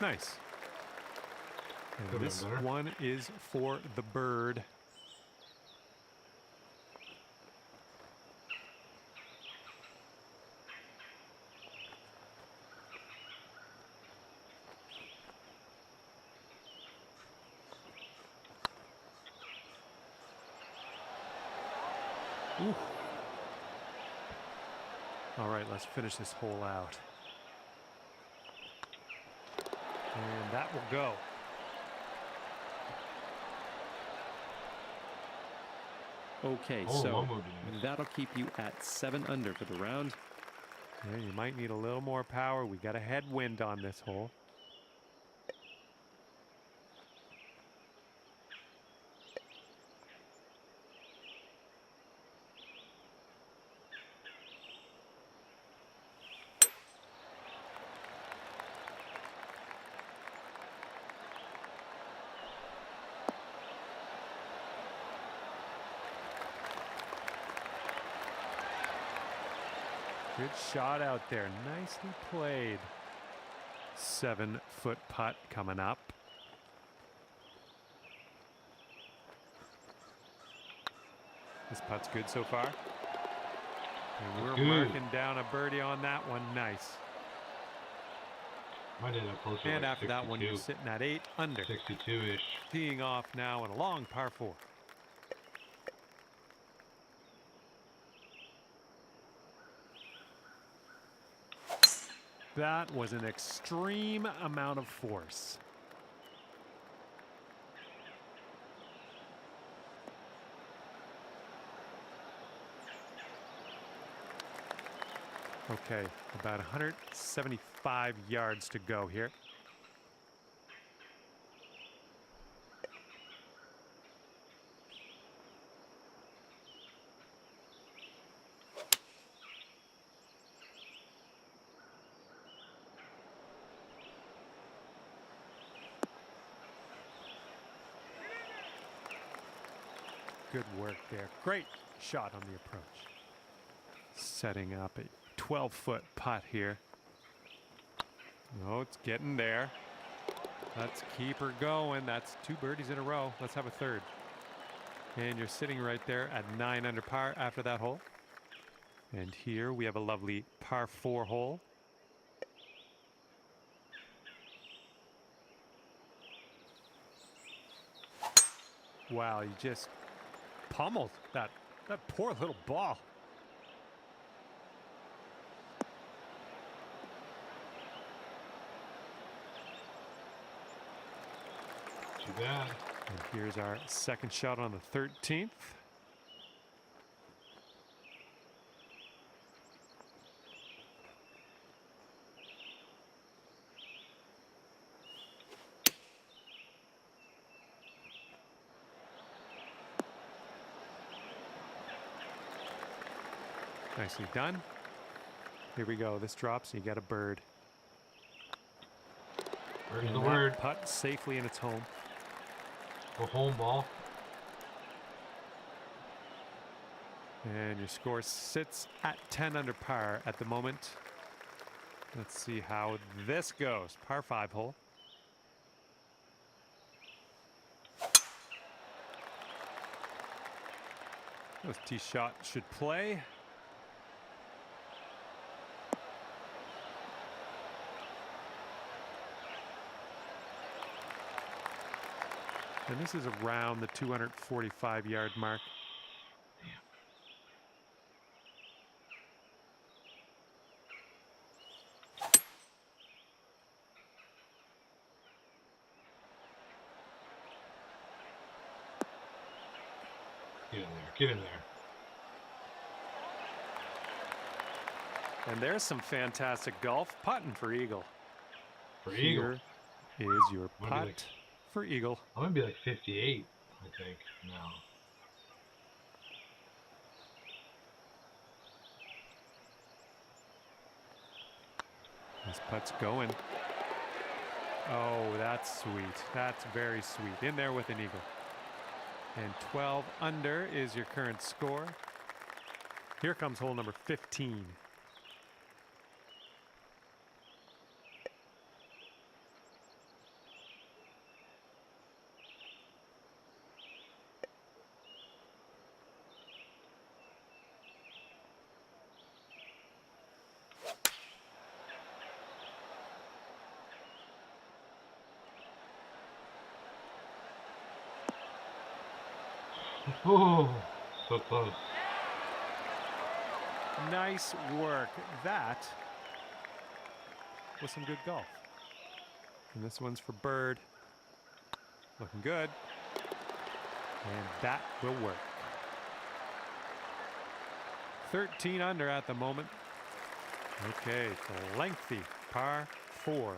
Nice. And Could've been this better. one is for the bird. Ooh. All right, let's finish this hole out. And that will go. Okay, Oh, so one more being. that'll keep you at 7 under for the round. Yeah, you might need a little more power. We got a headwind on this hole. Good shot out there. Nicely played. 7-foot putt coming up. This putt's good so far. And we're Good. marking down a birdie on that one. Nice. Might end up closer to And like after that one, you're 62. sitting at 8 under. 62-ish. Teeing off now on a long par 4. That was an extreme amount of force. Okay, about 175 yards to go here. Good work there. Great shot on the approach. Setting up a 12-foot putt here. Oh, it's getting there. Let's keep her going. That's 2 birdies in a row. Let's have a third. And you're sitting right there at 9 under par after that hole. And here we have a lovely par 4 hole. Wow, you just pummeled that poor little ball. Too bad. And here's our second shot on the 13th. Nicely done. Here we go. This drops and you get a bird. Bird's the word. Putt safely in its home. A home ball. And your score sits at 10 under par at the moment. Let's see how this goes. Par 5 hole. This tee shot should play. And this is around the 245-yard mark. Get in there. Get in there. And there's some fantastic golf putting for eagle. For eagle. Here is your putt for eagle. I'm going to be like 58, I think, now. This putt's going. Oh, that's sweet. That's very sweet. In there with an eagle. And 12 under is your current score. Here comes hole number 15. Oh, so close. Nice work. That was some good golf. And this one's for bird. Looking good. And that will work. 13 under at the moment. Okay, lengthy par 4.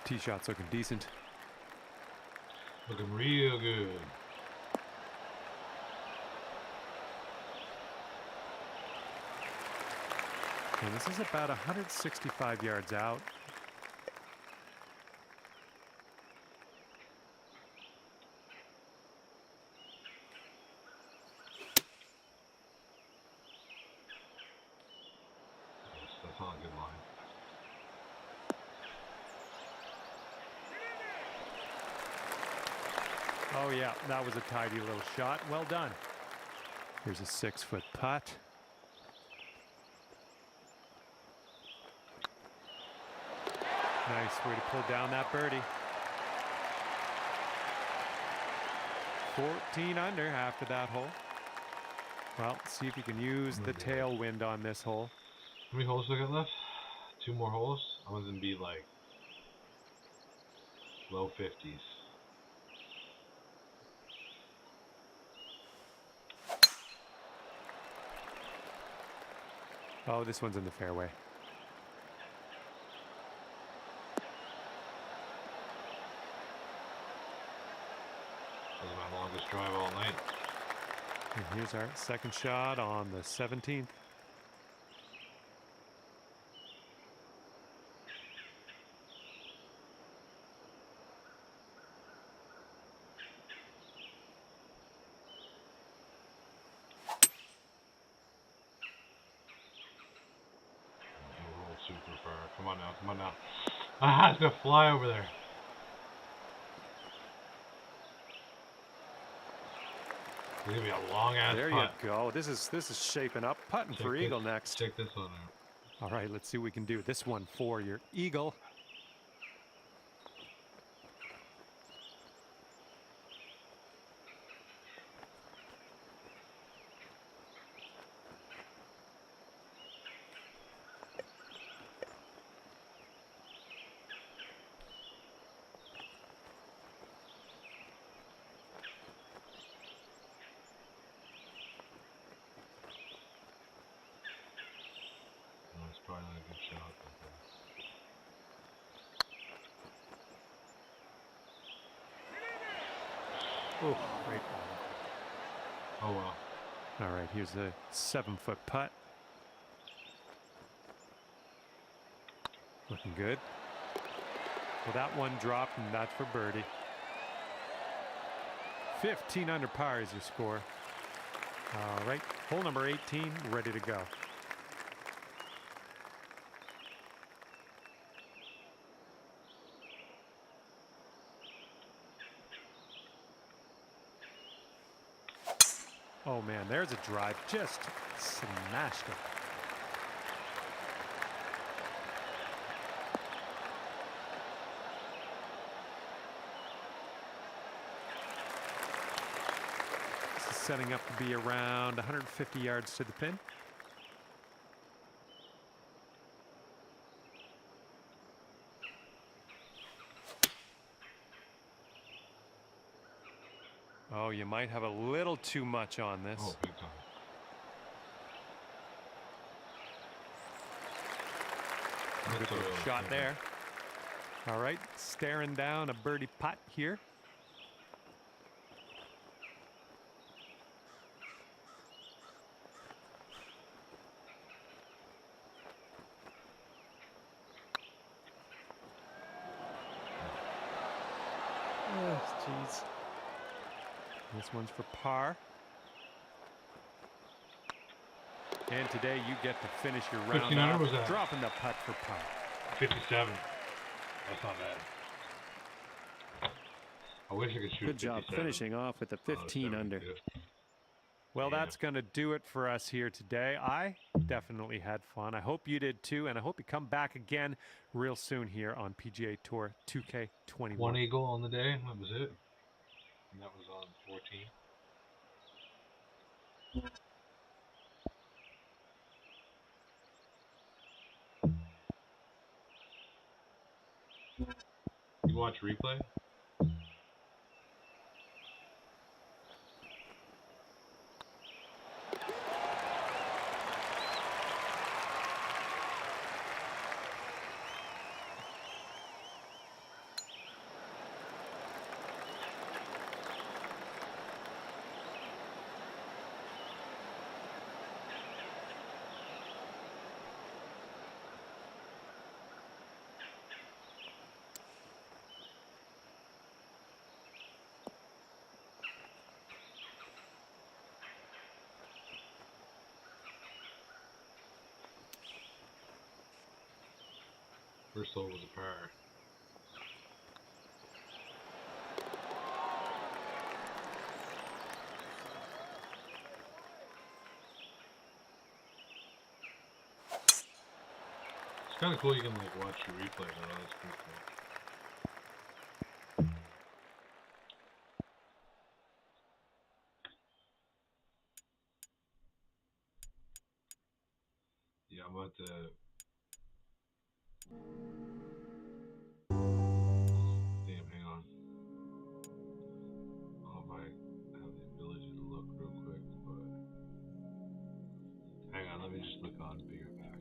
Tee shot's looking decent. Looking real good. And this is about 165 yards out. That's not a good line. Oh yeah, that was a tidy little shot. Well done. Here's a 6-foot putt. Nice way to pull down that birdie. 14 under after that hole. Well, see if you can use the tailwind on this hole. How many holes do I got left? 2 more holes? I want them to be like low 50s. Oh, this one's in the fairway. This is my longest drive all night. And here's our second shot on the 17th. super far. Come on now, come on now. Ah, it's gonna fly over there. It's gonna be a long ass There putt. you go. This is shaping up. Putting for eagle next. Check this one out. All right, let's see what we can do. This one for your eagle. It's probably not a good shot. Oh, great ball. Oh well. All right, here's the 7-foot putt. Looking good. Well, that one dropped, and that's for birdie. 15 under par is your score. All right, hole number 18, ready to go. Oh man, there's a drive, just smashed it. This is setting up to be around 150 yards to the pin. Oh, you might have a little too much on this. Oh, big time. Good little shot there. All right, staring down a birdie putt here. Oh, jeez. This one's for par. And today you get to finish your round 15 under off was that? dropping the putt for par. 57. That's not bad. I wish I could shoot. Good job 57. finishing off with a 15 under. Well, Yeah. that's going to do it for us here today. I definitely had fun. I hope you did too, and I hope you come back again real soon here on PGA Tour 2K21. One eagle on the day. That was it. And that was on 14. You watch replay? First hole was a par. It's kind of cool you can like watch your replay though. That's pretty cool. Yeah, I'm about to. Damn, hang on. Oh, if I have the ability to look real quick, but hang on, let me just look on bigger back.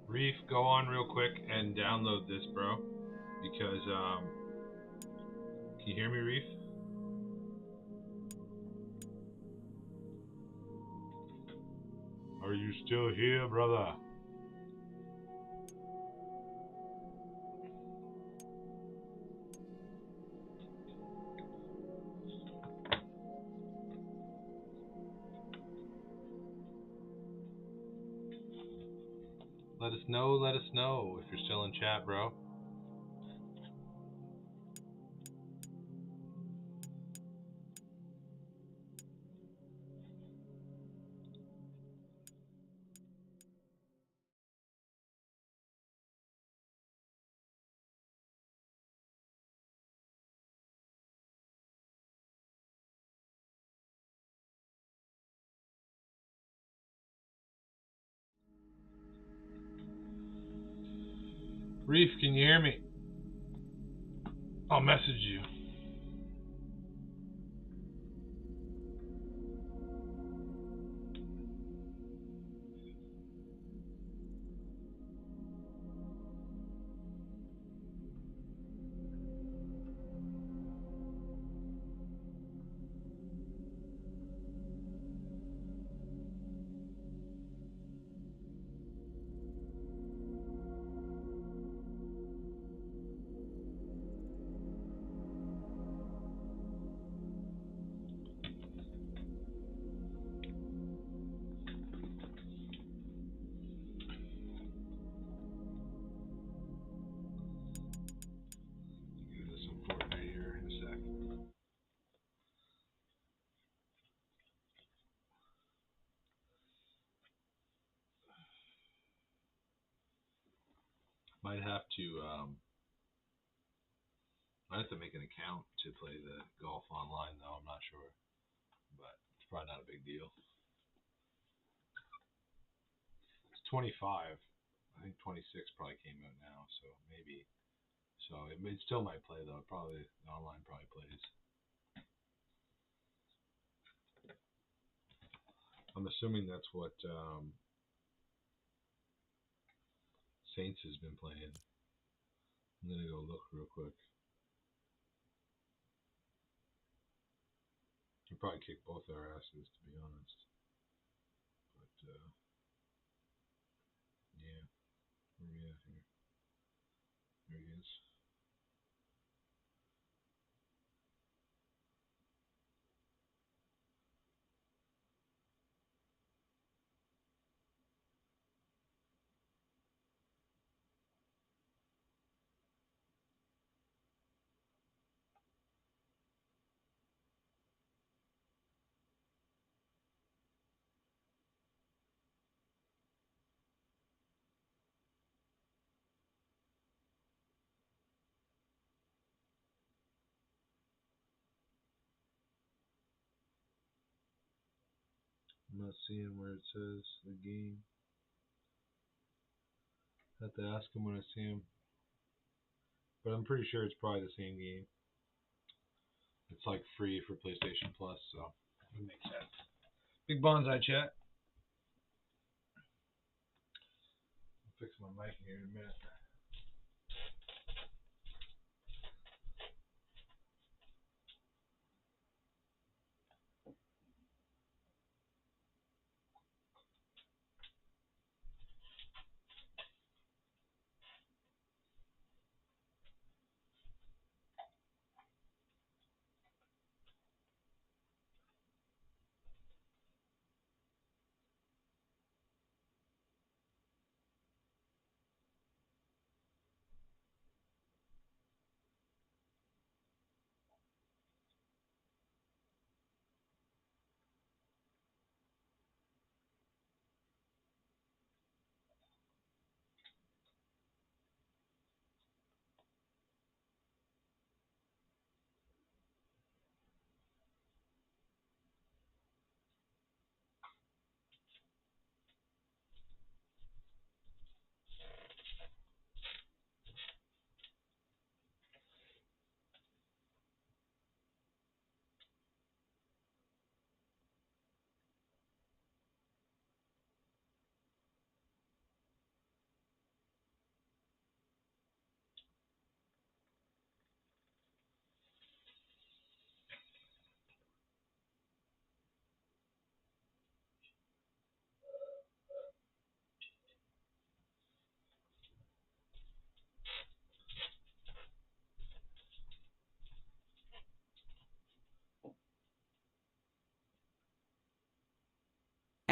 Reef, go on real quick and download this, bro, because can you hear me, Reef? Are you still here, brother? Let us know if you're still in chat, bro. Reef, can you hear me? I'll message you. Give this some Fortnite here in a sec. Might have to make an account to play the golf online though, I'm not sure. But it's probably not a big deal. It's 25. I think 26 probably came out now, so maybe. So it still might play though. Probably online probably plays. I'm assuming that's what Saints has been playing. I'm gonna go look real quick. He'll probably kick both our asses, to be honest. But yeah, where are we at here? There he is. I'm not seeing where it says the game. I have to ask him when I see him. But I'm pretty sure it's probably the same game. It's like free for PlayStation Plus, so it makes sense. Big bonsai chat. I'll fix my mic here in a minute.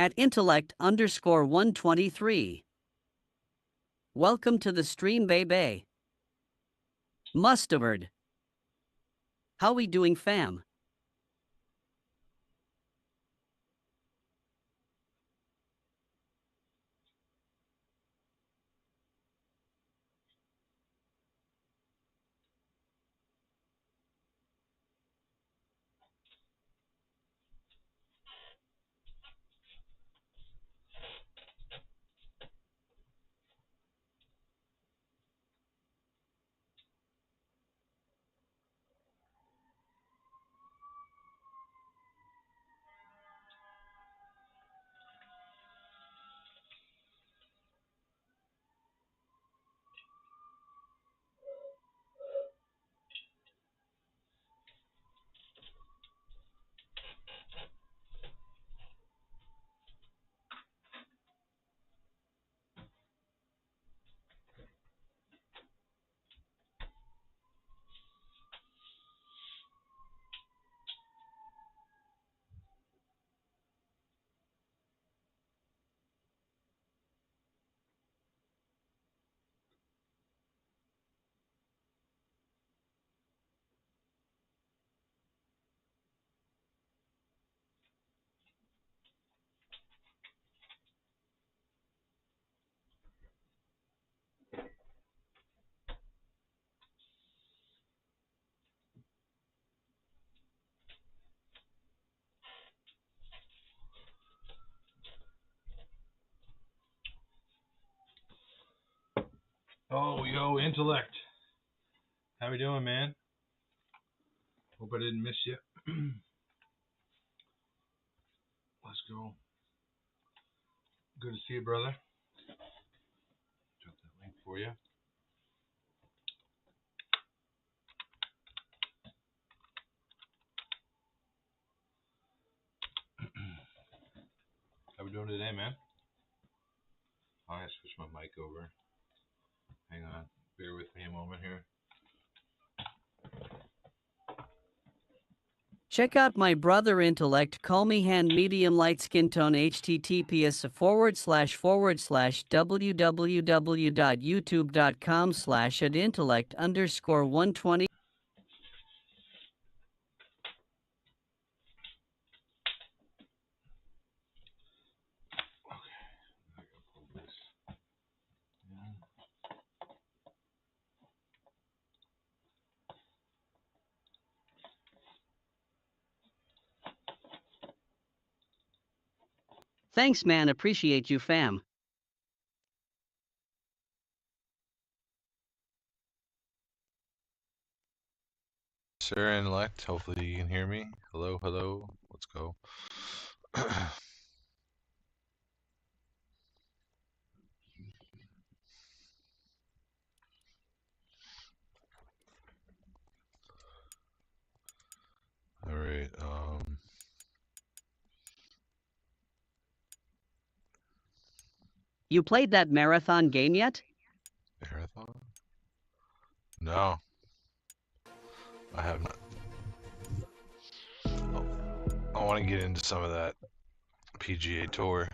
at intellect_123. Welcome to the stream, baby. Mustard. How we doing, fam? Oh, yo, intellect. How we doing, man? Hope I didn't miss you. Let's go. Good to see you, brother. Drop that link for you. How we doing today, man? I'm gonna switch my mic over. Hang on. Bear with me a moment here. Check out my brother Intellect, call me hand medium light skin tone https://www.youtube.com/@intellect_120. Thanks, man. Appreciate you, fam. Sir Intellect, hopefully you can hear me. Hello, hello. Let's go. All right. You played that marathon game yet? Marathon? No, I have not. I want to get into some of that PGA Tour.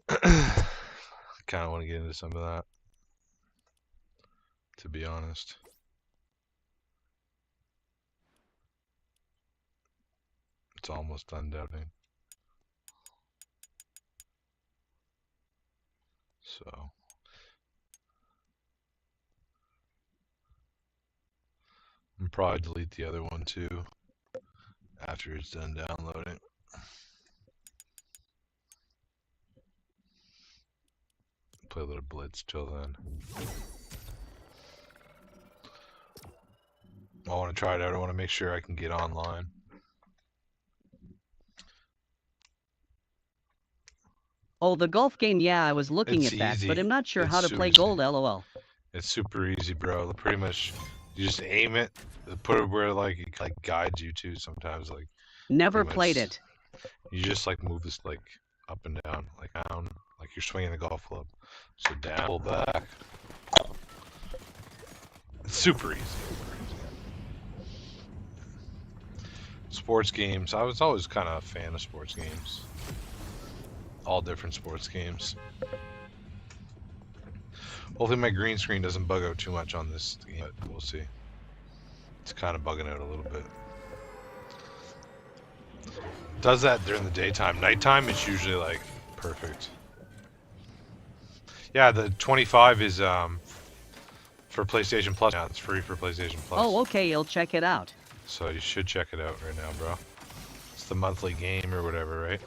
Kind of want to get into some of that, to be honest. It's almost done dubbing. So I'll probably delete the other one too after it's done downloading. Play a little Blitz till then. I want to try it out. I want to make sure I can get online. Oh, the golf game, yeah, I was looking at that, but I'm not sure how to play gold, lol. It's super easy, bro. Pretty much, you just aim it, put it where like it like guides you to. Sometimes like. Never played it. You just like move this like up and down, like you're swinging a golf club. So down, pull back. It's super easy. Sports games. I was always kind of a fan of sports games. all different sports games. Hopefully my green screen doesn't bug out too much on this game, but we'll see. It's kind of bugging out a little bit. Does that during the daytime. Nighttime, it's usually like perfect. Yeah, the 25 is for PlayStation Plus. Yeah, it's free for PlayStation Plus. Oh, okay, you'll check it out. So you should check it out right now, bro. It's the monthly game or whatever, right?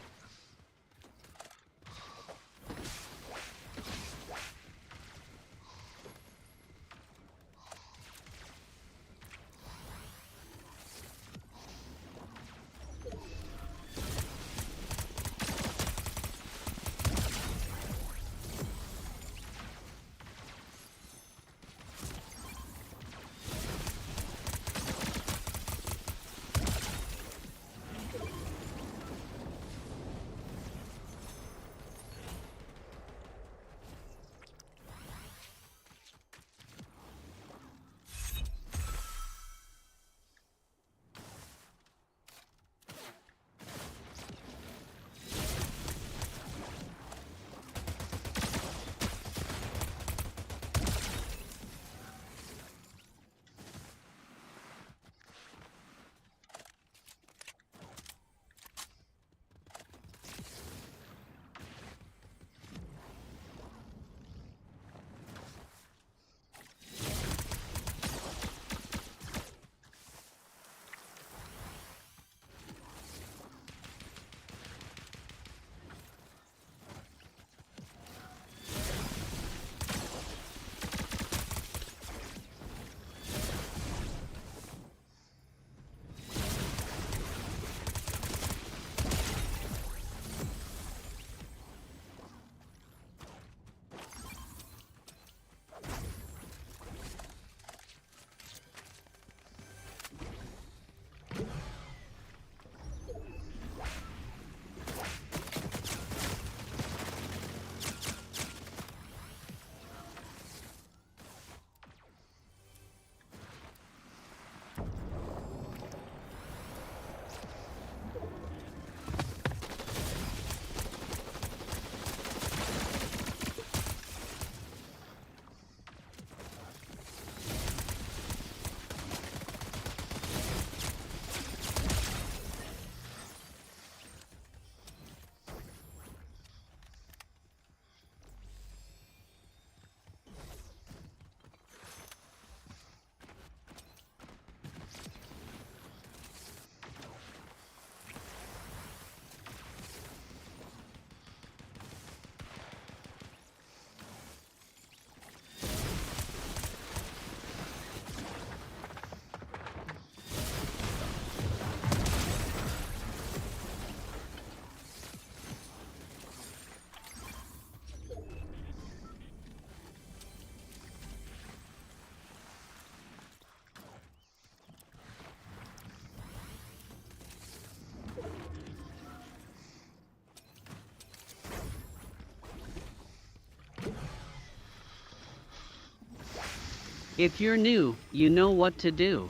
If you're new, you know what to do.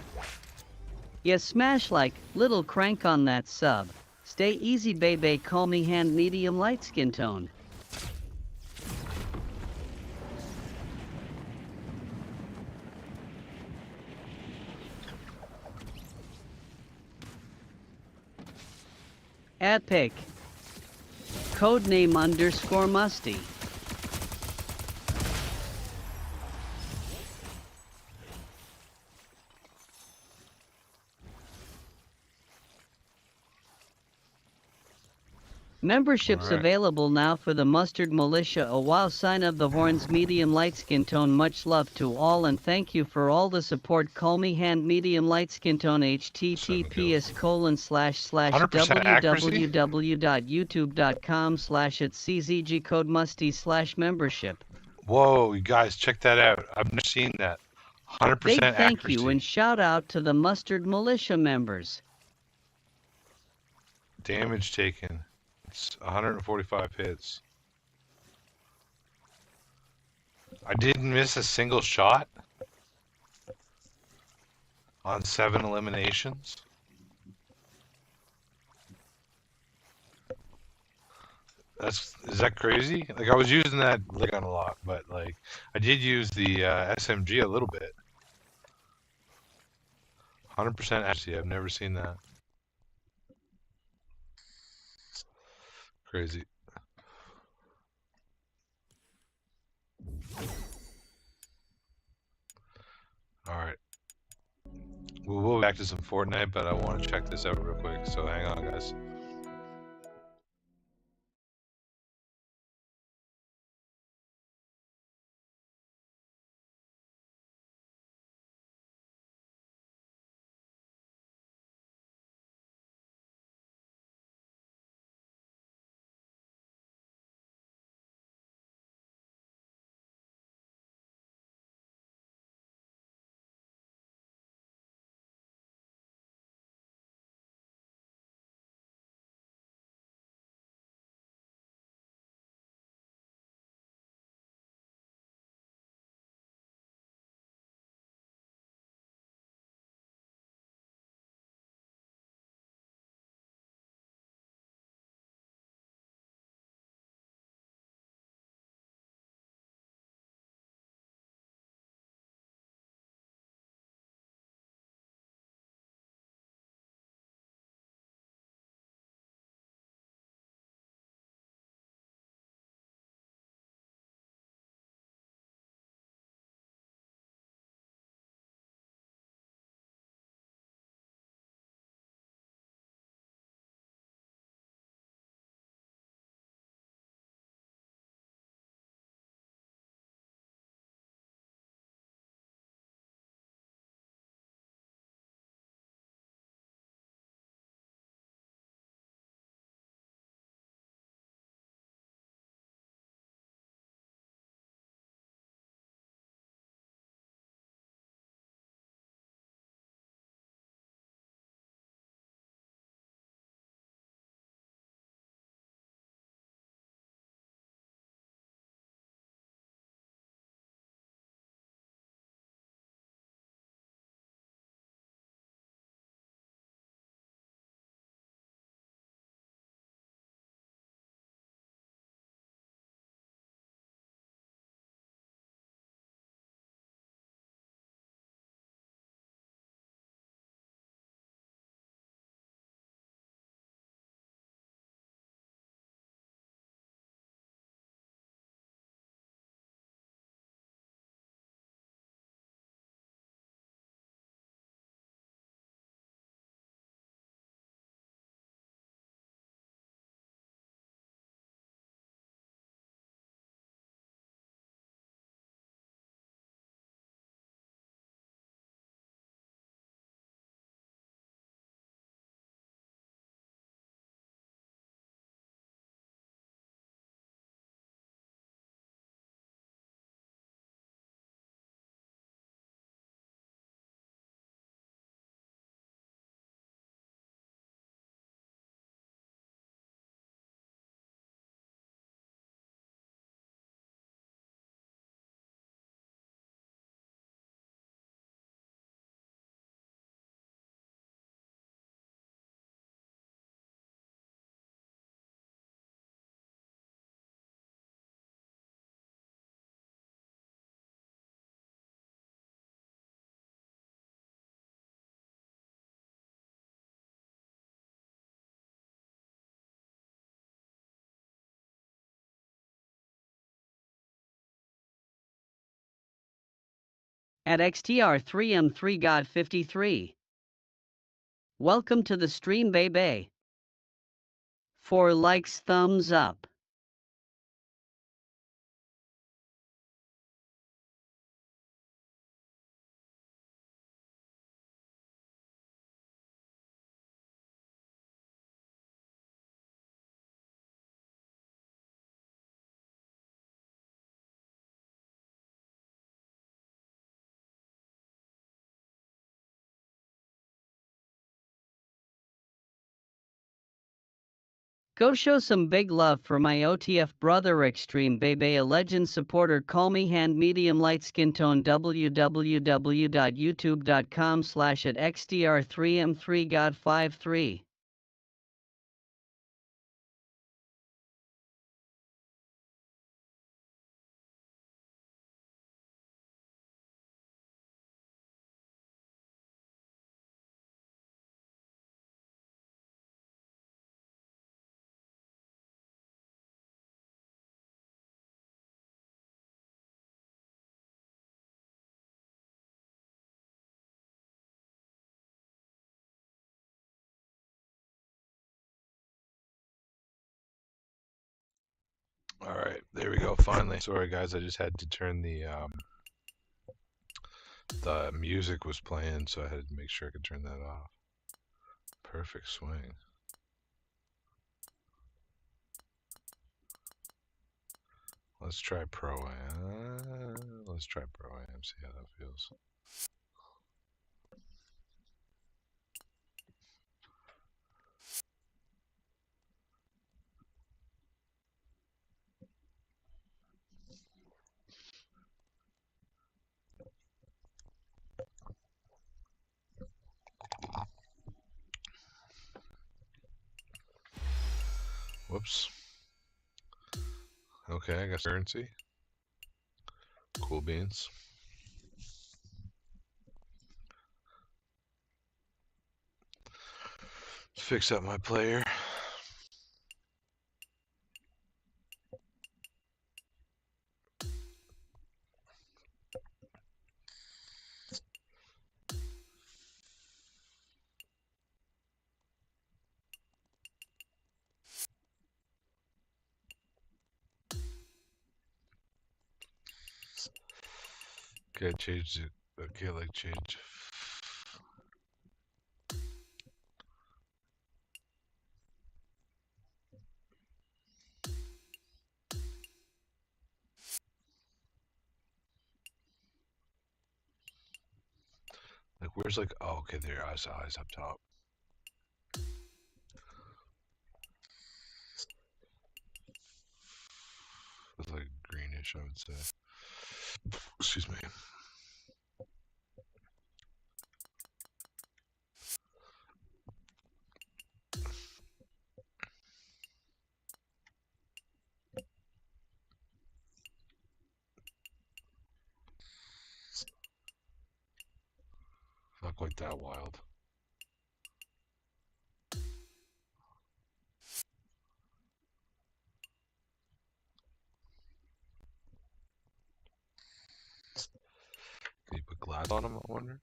Yeah, smash like, little crank on that sub. Stay easy, baby, call me hand medium light skin tone. Epic. Codename _ Musty. Memberships available now for the Mustard Militia. A wow, sign of the horns, medium light skin tone. Much love to all and thank you for all the support. Call me hand medium light skin tone. https://www.youtube.com/@czg code musty/membership. Whoa, you guys, check that out. I've never seen that. 100% Big thank accuracy. you and shout out to the Mustard Militia members. Damage taken. It's 145 hits. I didn't miss a single shot on 7 eliminations. Is that crazy? Like I was using that leg gun a lot, but like I did use the SMG a little bit. 100% accuracy. I've never seen that. Crazy. All right. We'll go back to some Fortnite, but I want to check this out real quick. So hang on, guys. At XTR3M3God53. Welcome to the stream, baby. 4 likes, thumbs up. Go show some big love for my OTF brother Extreme Bebe, a legend supporter. Call me hand medium light skin tone. www.youtube.com/@XTR3M3God53. All right, there we go. Finally. Sorry, guys. I just had to turn the music was playing, so I had to make sure I could turn that off. Perfect swing. Let's try Pro-Am. Let's try Pro-Am, see how that feels. Whoops. Okay, I got currency. Cool beans. Fix up my player. Okay, change it. Okay, like change. Like, where's like, oh, okay, there, eyes up top. It's like greenish, I would say. Excuse me. Not quite that wild. Can you put glass on them, I wonder?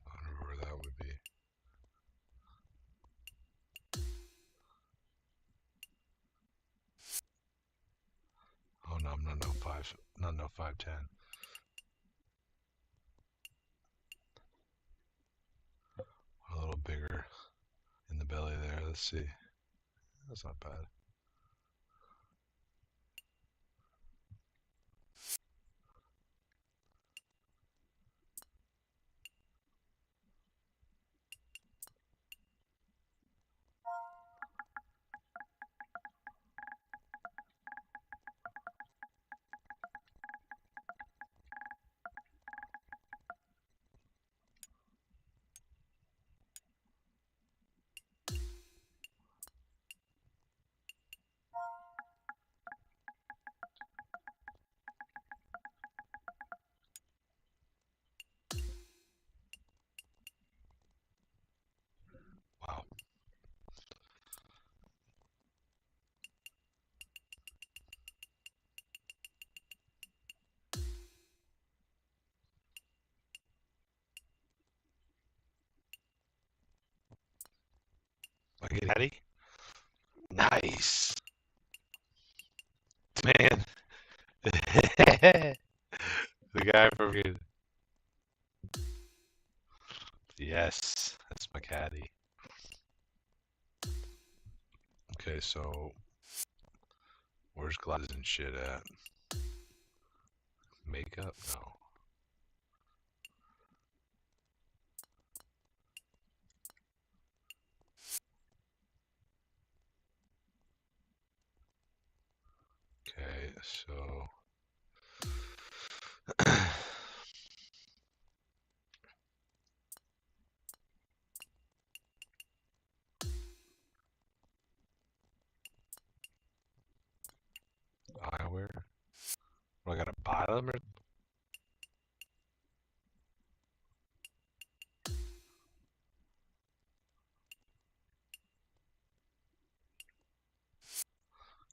I wonder where that would be. Oh no, no, 510. A little bigger in the belly there. Let's see. That's not bad. Wow. Baginatree? Nice. Man. The guy from here. Yes, that's my caddy. Okay, so where's glasses and shit at? Makeup? No. Okay, so eyewear? I gotta buy them or?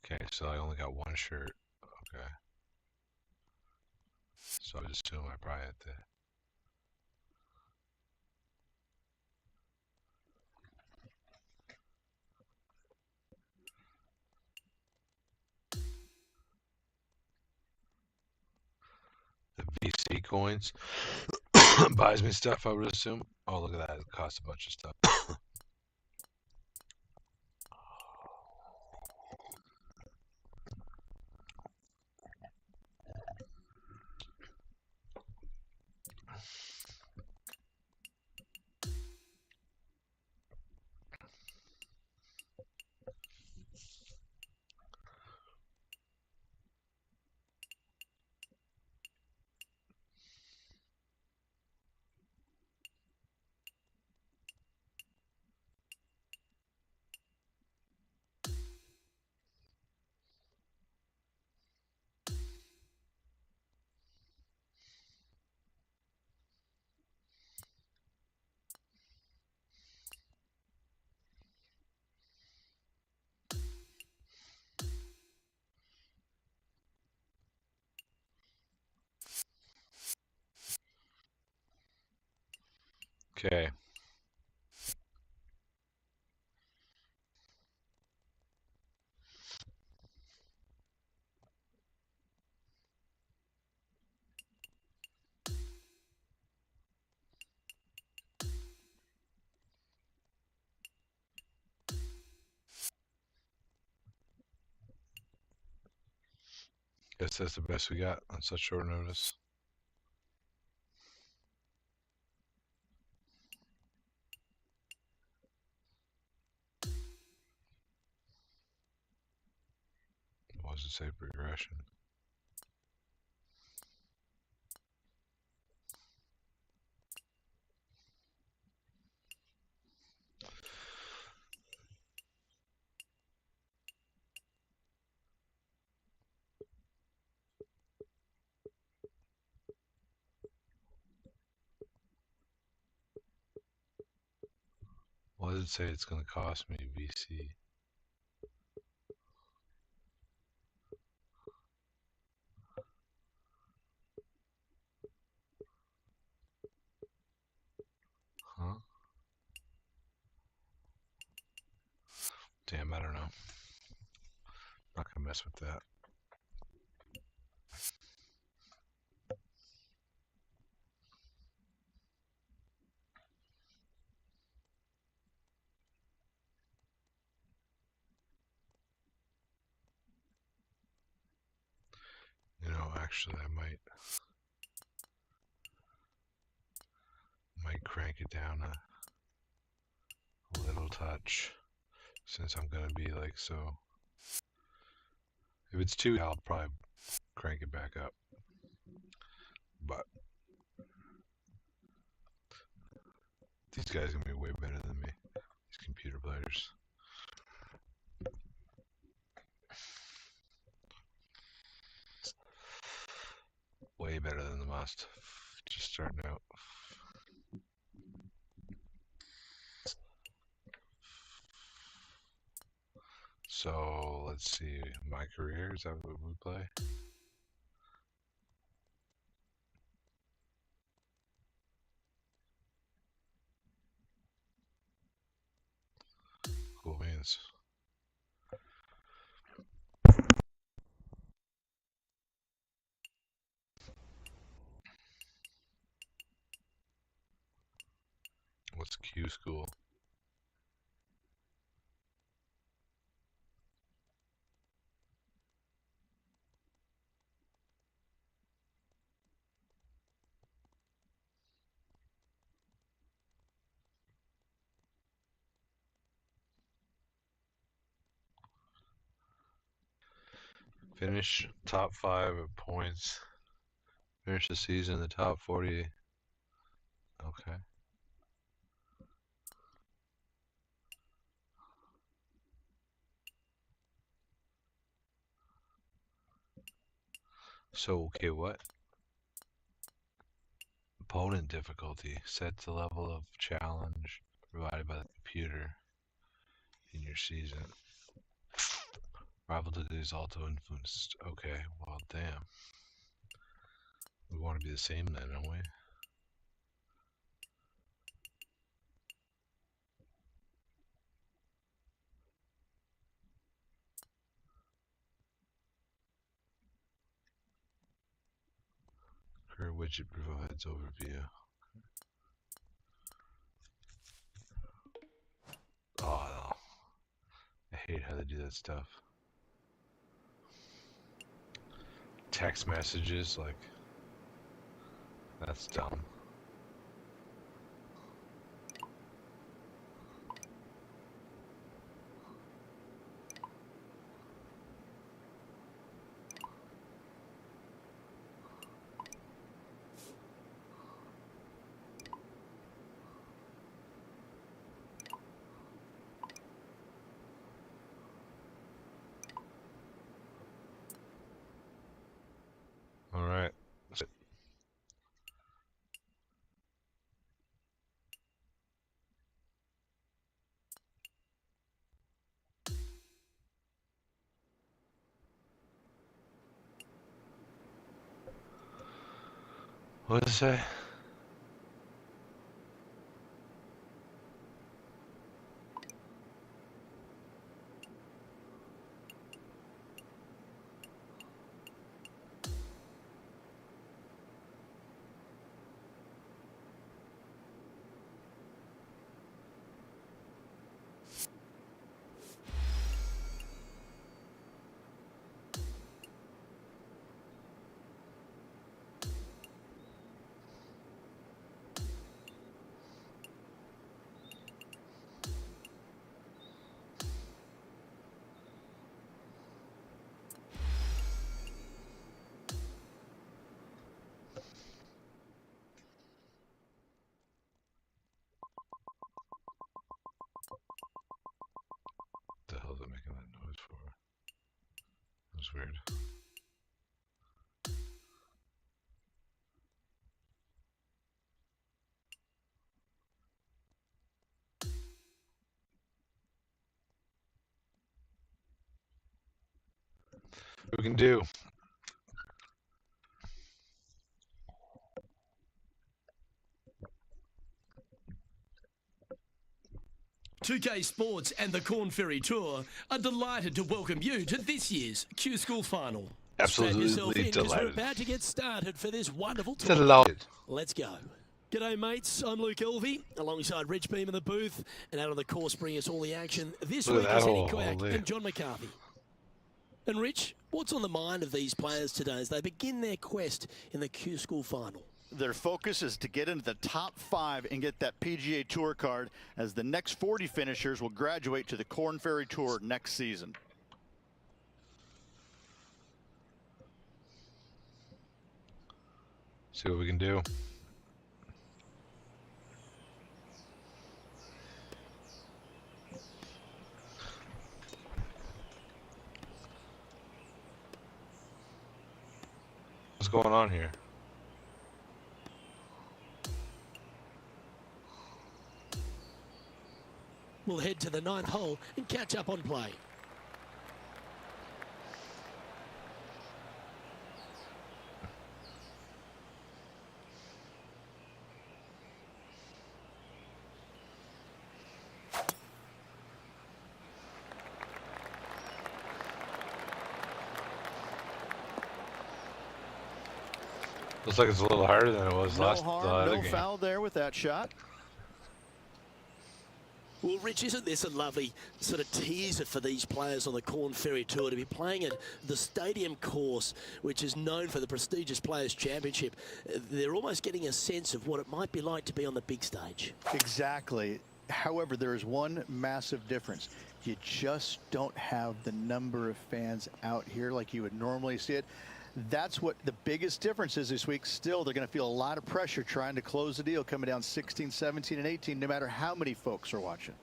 Okay, so I only got one shirt. Okay. So I just assume I probably had to. the VC coins. Buys me stuff, I would assume. Oh, look at that. It costs a bunch of stuff. Okay. Guess that's the best we got on such short notice. What does it say? Progression. What does it say it's going to cost me, VC? Huh? Damn, I don't know. Not going to mess with that. You know, actually, I might crank it down a little touch, since I'm gonna be like so. If it's too, I'll probably crank it back up. But these guys are gonna be way better than me. These computer players. Way better than the must. Just starting out. So let's see. My career, is that what we play? Cool beans. What's Q school? Finish top 5 at points. Finish the season in the top 40. Okay. So, okay, what? Opponent difficulty. Sets the level of challenge provided by the computer in your season. Rival is also influenced. Okay, well, damn. We want to be the same then, don't we? Per widget provides overview. Oh no. I hate how they do that stuff. Text messages, like, that's dumb. All right. That's it. What did it say? What the hell is it making that noise for? That's weird. We can do. "2K Sports and the Corn Ferry Tour are delighted to welcome you to this year's Q School Final. Strap yourself Absolutely in, 'cause we're delighted. about to get started for this wonderful tour. Delighted. Let's go. G'day mates, I'm Luke Elvey, alongside Rich Beam in the booth, and out on the course bringing us all the action this Look at week that is Eddie hole, Koyak holy. and John McCarthy. And Rich, what's on the mind of these players today as they begin their quest in the Q School Final? Their focus is to get into the top 5 and get that PGA Tour card, as the next 40 finishers will graduate to the Corn Ferry Tour next season. See what we can do. What's going on here? We'll head to the 9th hole and catch up on play. Looks like it's a little harder than it was No last harm, no game. foul there with that shot. Well, Rich, isn't this a lovely sort of teaser for these players on the Corn Ferry Tour to be playing at the stadium course, which is known for the prestigious Players' Championship? They're almost getting a sense of what it might be like to be on the big stage. Exactly. However, there is one massive difference. You just don't have the number of fans out here like you would normally see it. That's what the biggest difference is this week. Still, they're going to feel a lot of pressure trying to close the deal, coming down 16, 17, and 18, no matter how many folks are watching.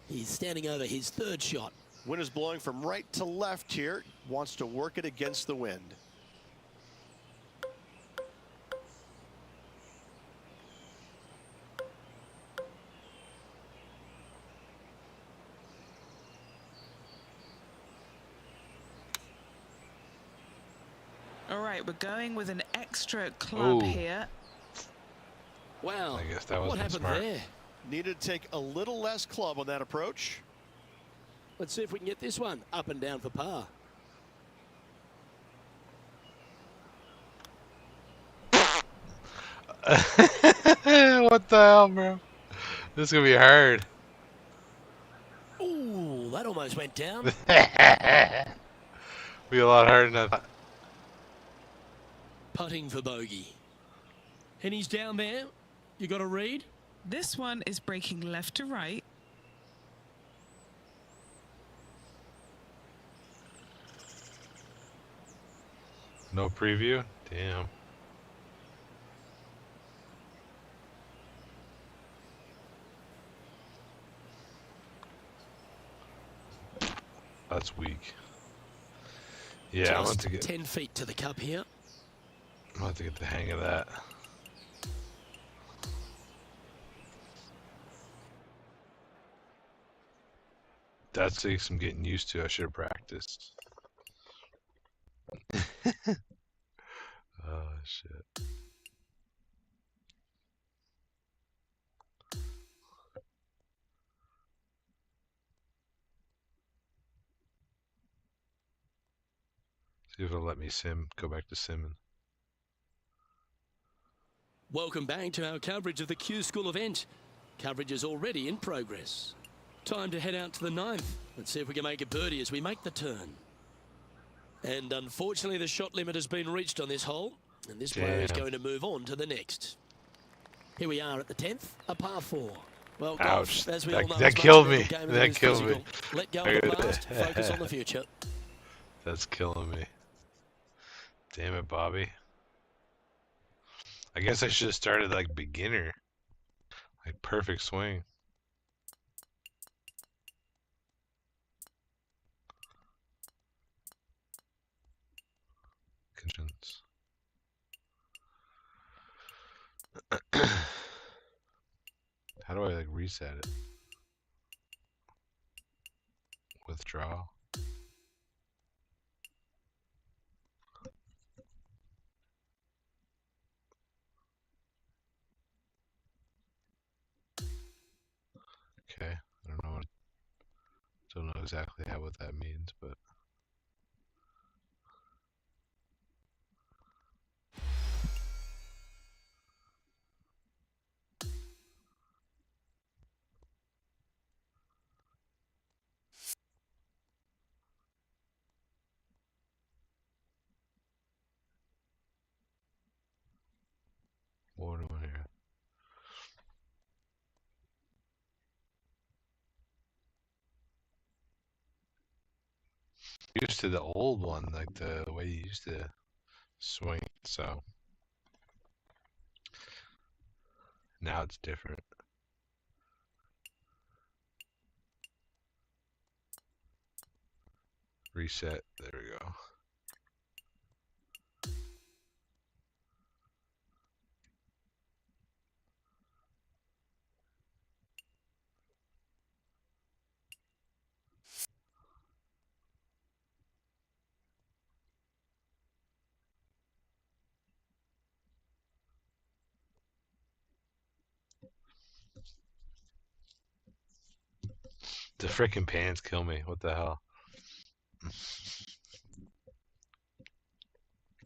He's standing over his 3rd shot. Wind is blowing from right to left here. Wants to work it against the wind. All right, we're going with an extra club here. Wow. I guess that what wasn't happened smart. there? Needed to take a little less club on that approach. Let's see if we can get this one up and down for par. What the hell, bro? This is gonna be hard. Ooh, that almost went down. Be a lot harder than I thought. Putting for bogey. And he's down there. You got a read? This one is breaking left to right. No preview? Damn. That's weak. Yeah, I'm about to get 10 feet to the cup here. I'm about to get the hang of that. That's I'm getting used to. I should have practiced. Oh shit. See if it'll let me go back to simming. Welcome back to our coverage of the Q School event. Coverage is already in progress. Time to head out to the 9th. Let's see if we can make a birdie as we make the turn. And unfortunately, the shot limit has been reached on this hole, and this player is going to move on to the next. Here we are at the 10th, a par 4. Well, ouch. Golf, as we all know, That killed me. That killed me. Let go of the past, focus on the future. That's killing me. Damn it, Bobby. I guess I should have started like beginner. Like perfect swing. Conditions. How do I like reset it? Withdraw. Okay, I don't know exactly what that means, but what do I hear? Used to the old one, like the way you used to swing, so now it's different. Reset, there we go. The frickin' pants kill me. What the hell?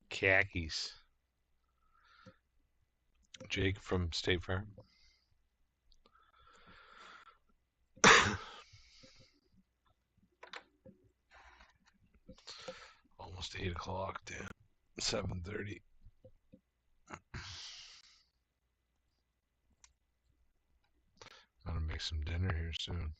Khakis. Jake from State Farm. Almost 8 o'clock, damn. 7:30. I'm gonna make some dinner here soon.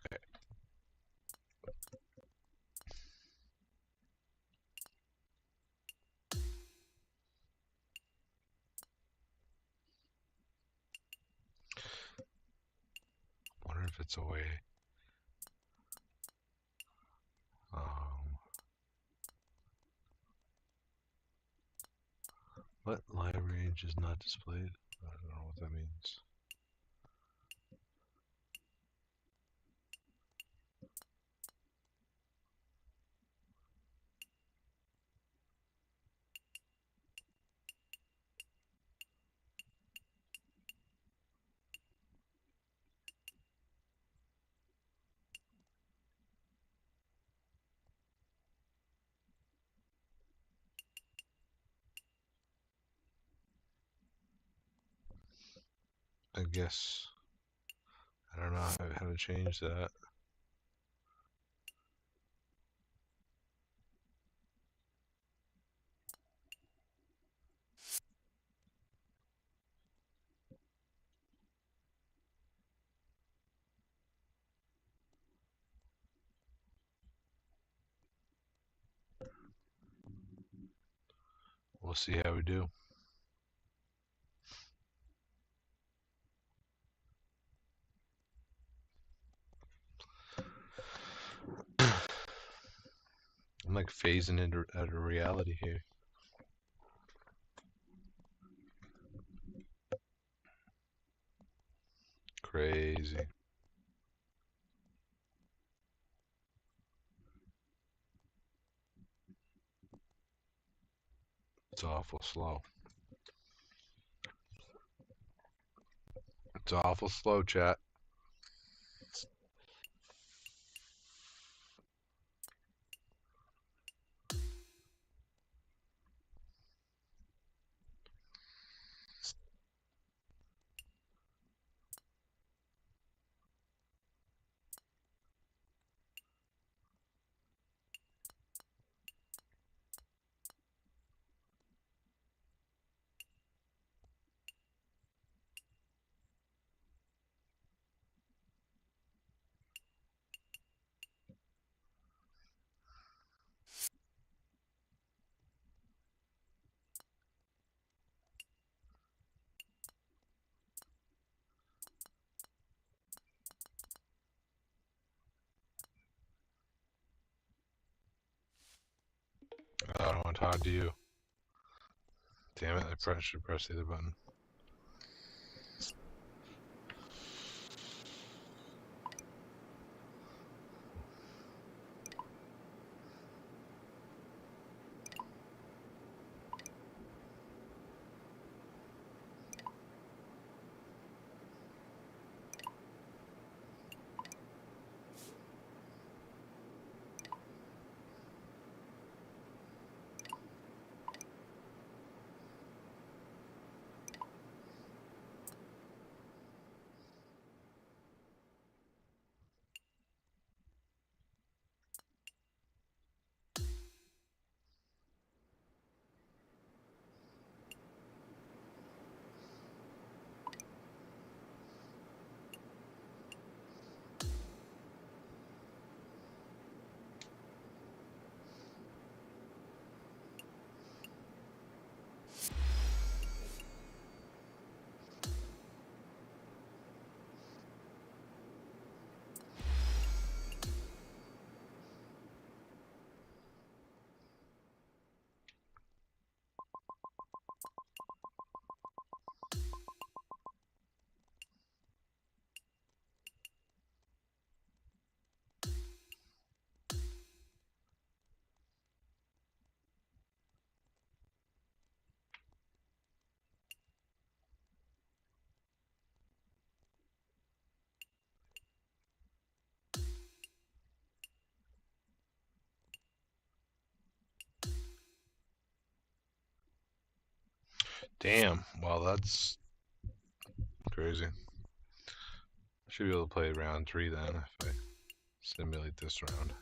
Okay. Wonder if it's away. What live range is not displayed? I don't know what that means. I guess. I don't know how to change that. We'll see how we do. I'm like phasing into out of reality here. Crazy. It's awful slow. It's awful slow, chat. I don't want to talk to you. Damn it, I should press the other button. Damn, well that's crazy. Should be able to play round 3 then if I simulate this round.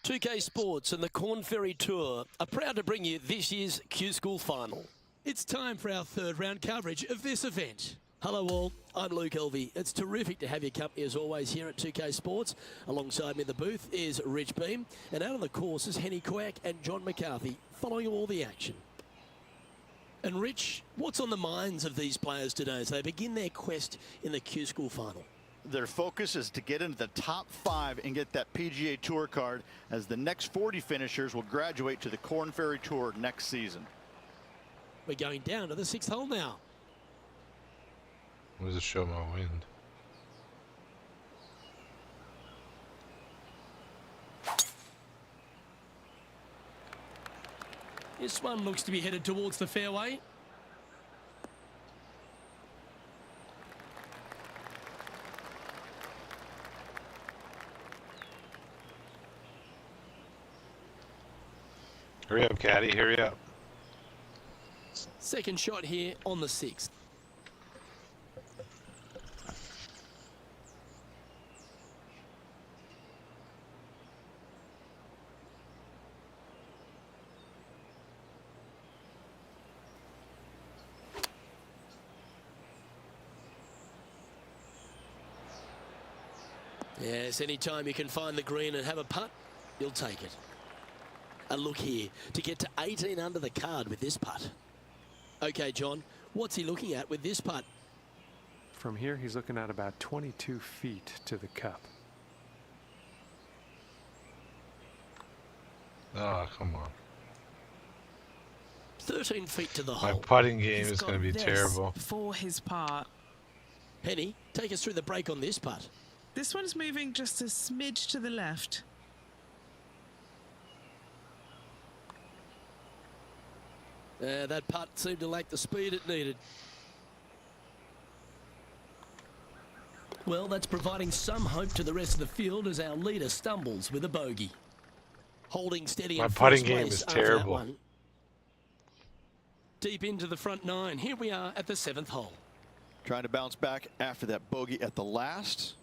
.2K Sports and the Corn Ferry Tour are proud to bring you this year's Q School Final. It's time for our third round coverage of this event. Hello all, I'm Luke Elvey. It's terrific to have your company as always here at 2K Sports. Alongside me in the booth is Rich Beam, and out on the course is Henny Quack and John McCarthy, following all the action. And Rich, what's on the minds of these players today as they begin their quest in the Q School final? Their focus is to get into the top 5 and get that PGA Tour card, as the next 40 finishers will graduate to the Korn Ferry Tour next season. We're going down to the 6th hole now. What does it show my wind? This one looks to be headed towards the fairway. Hurry up, caddy, hurry up. Second shot here on the 6th. Yes, anytime you can find the green and have a putt, you'll take it. A look here to get to 18 under the card with this putt. Okay, John, what's he looking at with this putt? From here, he's looking at about 22 feet to the cup. Oh, come on. 13 feet to the My hole. putting game is going to be terrible. For his part. Penny, take us through the break on this putt. This one's moving just a smidge to the left. That putt seemed to lack the speed it needed. Well, that's providing some hope to the rest of the field as our leader stumbles with a bogey. Holding steady. My in putting first game place is after that terrible. one. Deep into the front 9. Here we are at the 7th hole. Trying to bounce back after that bogey at the last.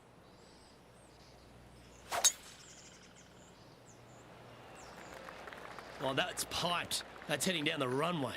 Oh, that's piped. That's heading down the runway.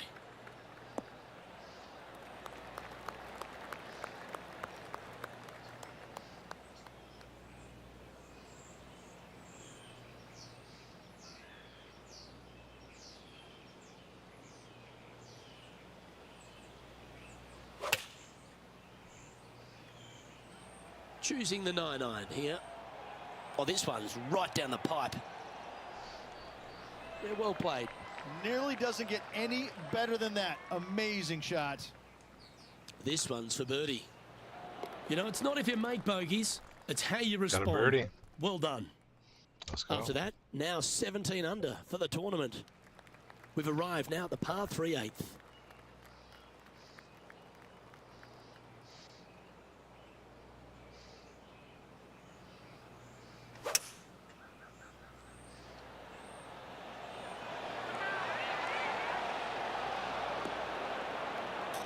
Choosing the 9-iron here. Oh, this one's right down the pipe. Yeah, well played. Nearly doesn't get any better than that. Amazing shot. This one's for birdie. You know, it's not if you make bogeys, it's how you respond. Got a birdie. Well done. Let's go. After that, now 17 under for the tournament. We've arrived now at the par 3/8.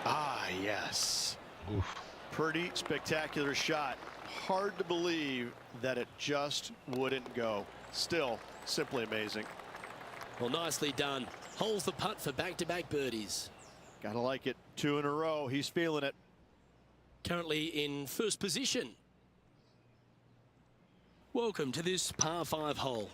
Ah, yes. Oof. Pretty spectacular shot. Hard to believe that it just wouldn't go. Still, simply amazing. Well, nicely done. Holds the putt for back-to-back birdies. Gotta like it. 2 in a row. He's feeling it. Currently in first position. Welcome to this par 5 hole.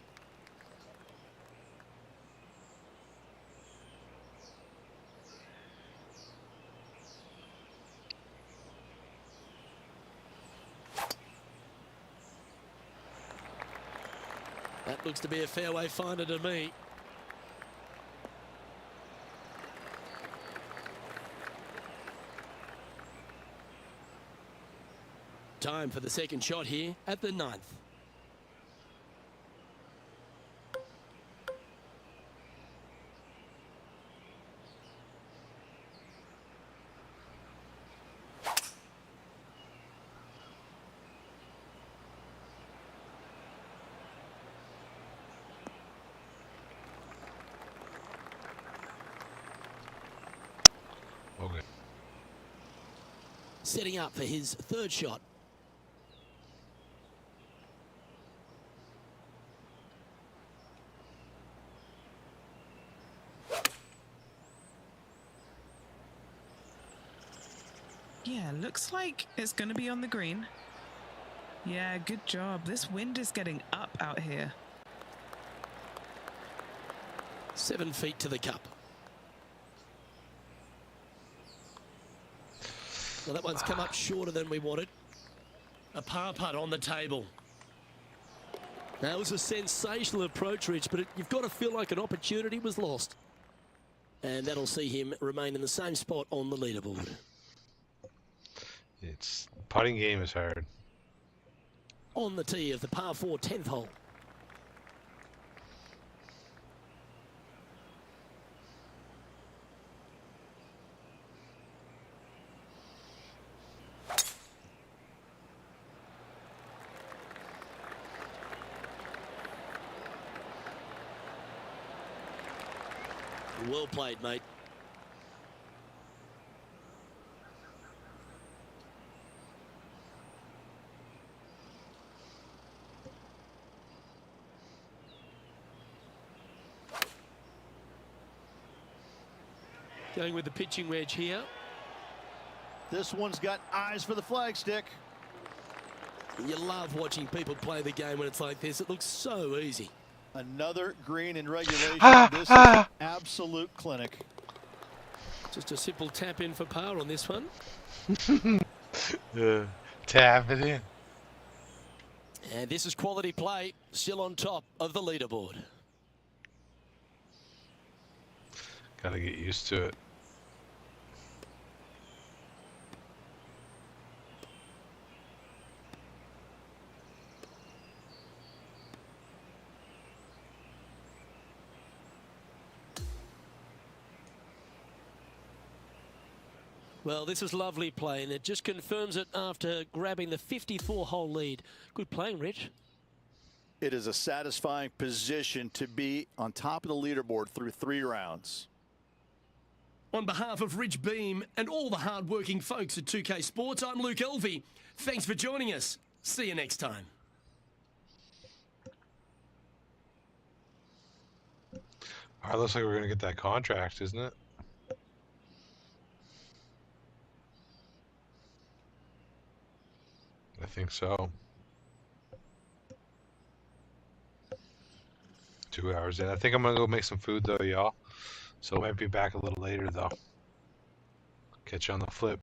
That looks to be a fairway finder to me. Time for the second shot here at the 9th. Okay. Setting up for his third shot. Yeah, looks like it's going to be on the green. Yeah, good job. This wind is getting up out here. 7 feet to the cup. Well, that one's come up shorter than we wanted. A par putt on the table. That was a sensational approach, Rich, but you've got to feel like an opportunity was lost. And that'll see him remain in the same spot on the leaderboard. It's putting game is hard. On the tee of the par 4 10th hole. Well played, mate. Going with the pitching wedge here. This one's got eyes for the flagstick. You love watching people play the game when it's like this. It looks so easy. Another green in regulation. This is an absolute clinic. Just a simple tap in for par on this one. Tap it in. And this is quality play, still on top of the leaderboard. Gotta get used to it. Well, this is lovely play, and it just confirms it after grabbing the 54-hole lead. Good playing, Rich. It is a satisfying position to be on top of the leaderboard through 3 rounds. On behalf of Rich Beam and all the hard-working folks at 2K Sports, I'm Luke Elvey. Thanks for joining us. See you next time. All right, looks like we're going to get that contract, isn't it? I think so. 2 hours in. I think I'm going to go make some food, though, y'all. So I might be back a little later, though. Catch you on the flip.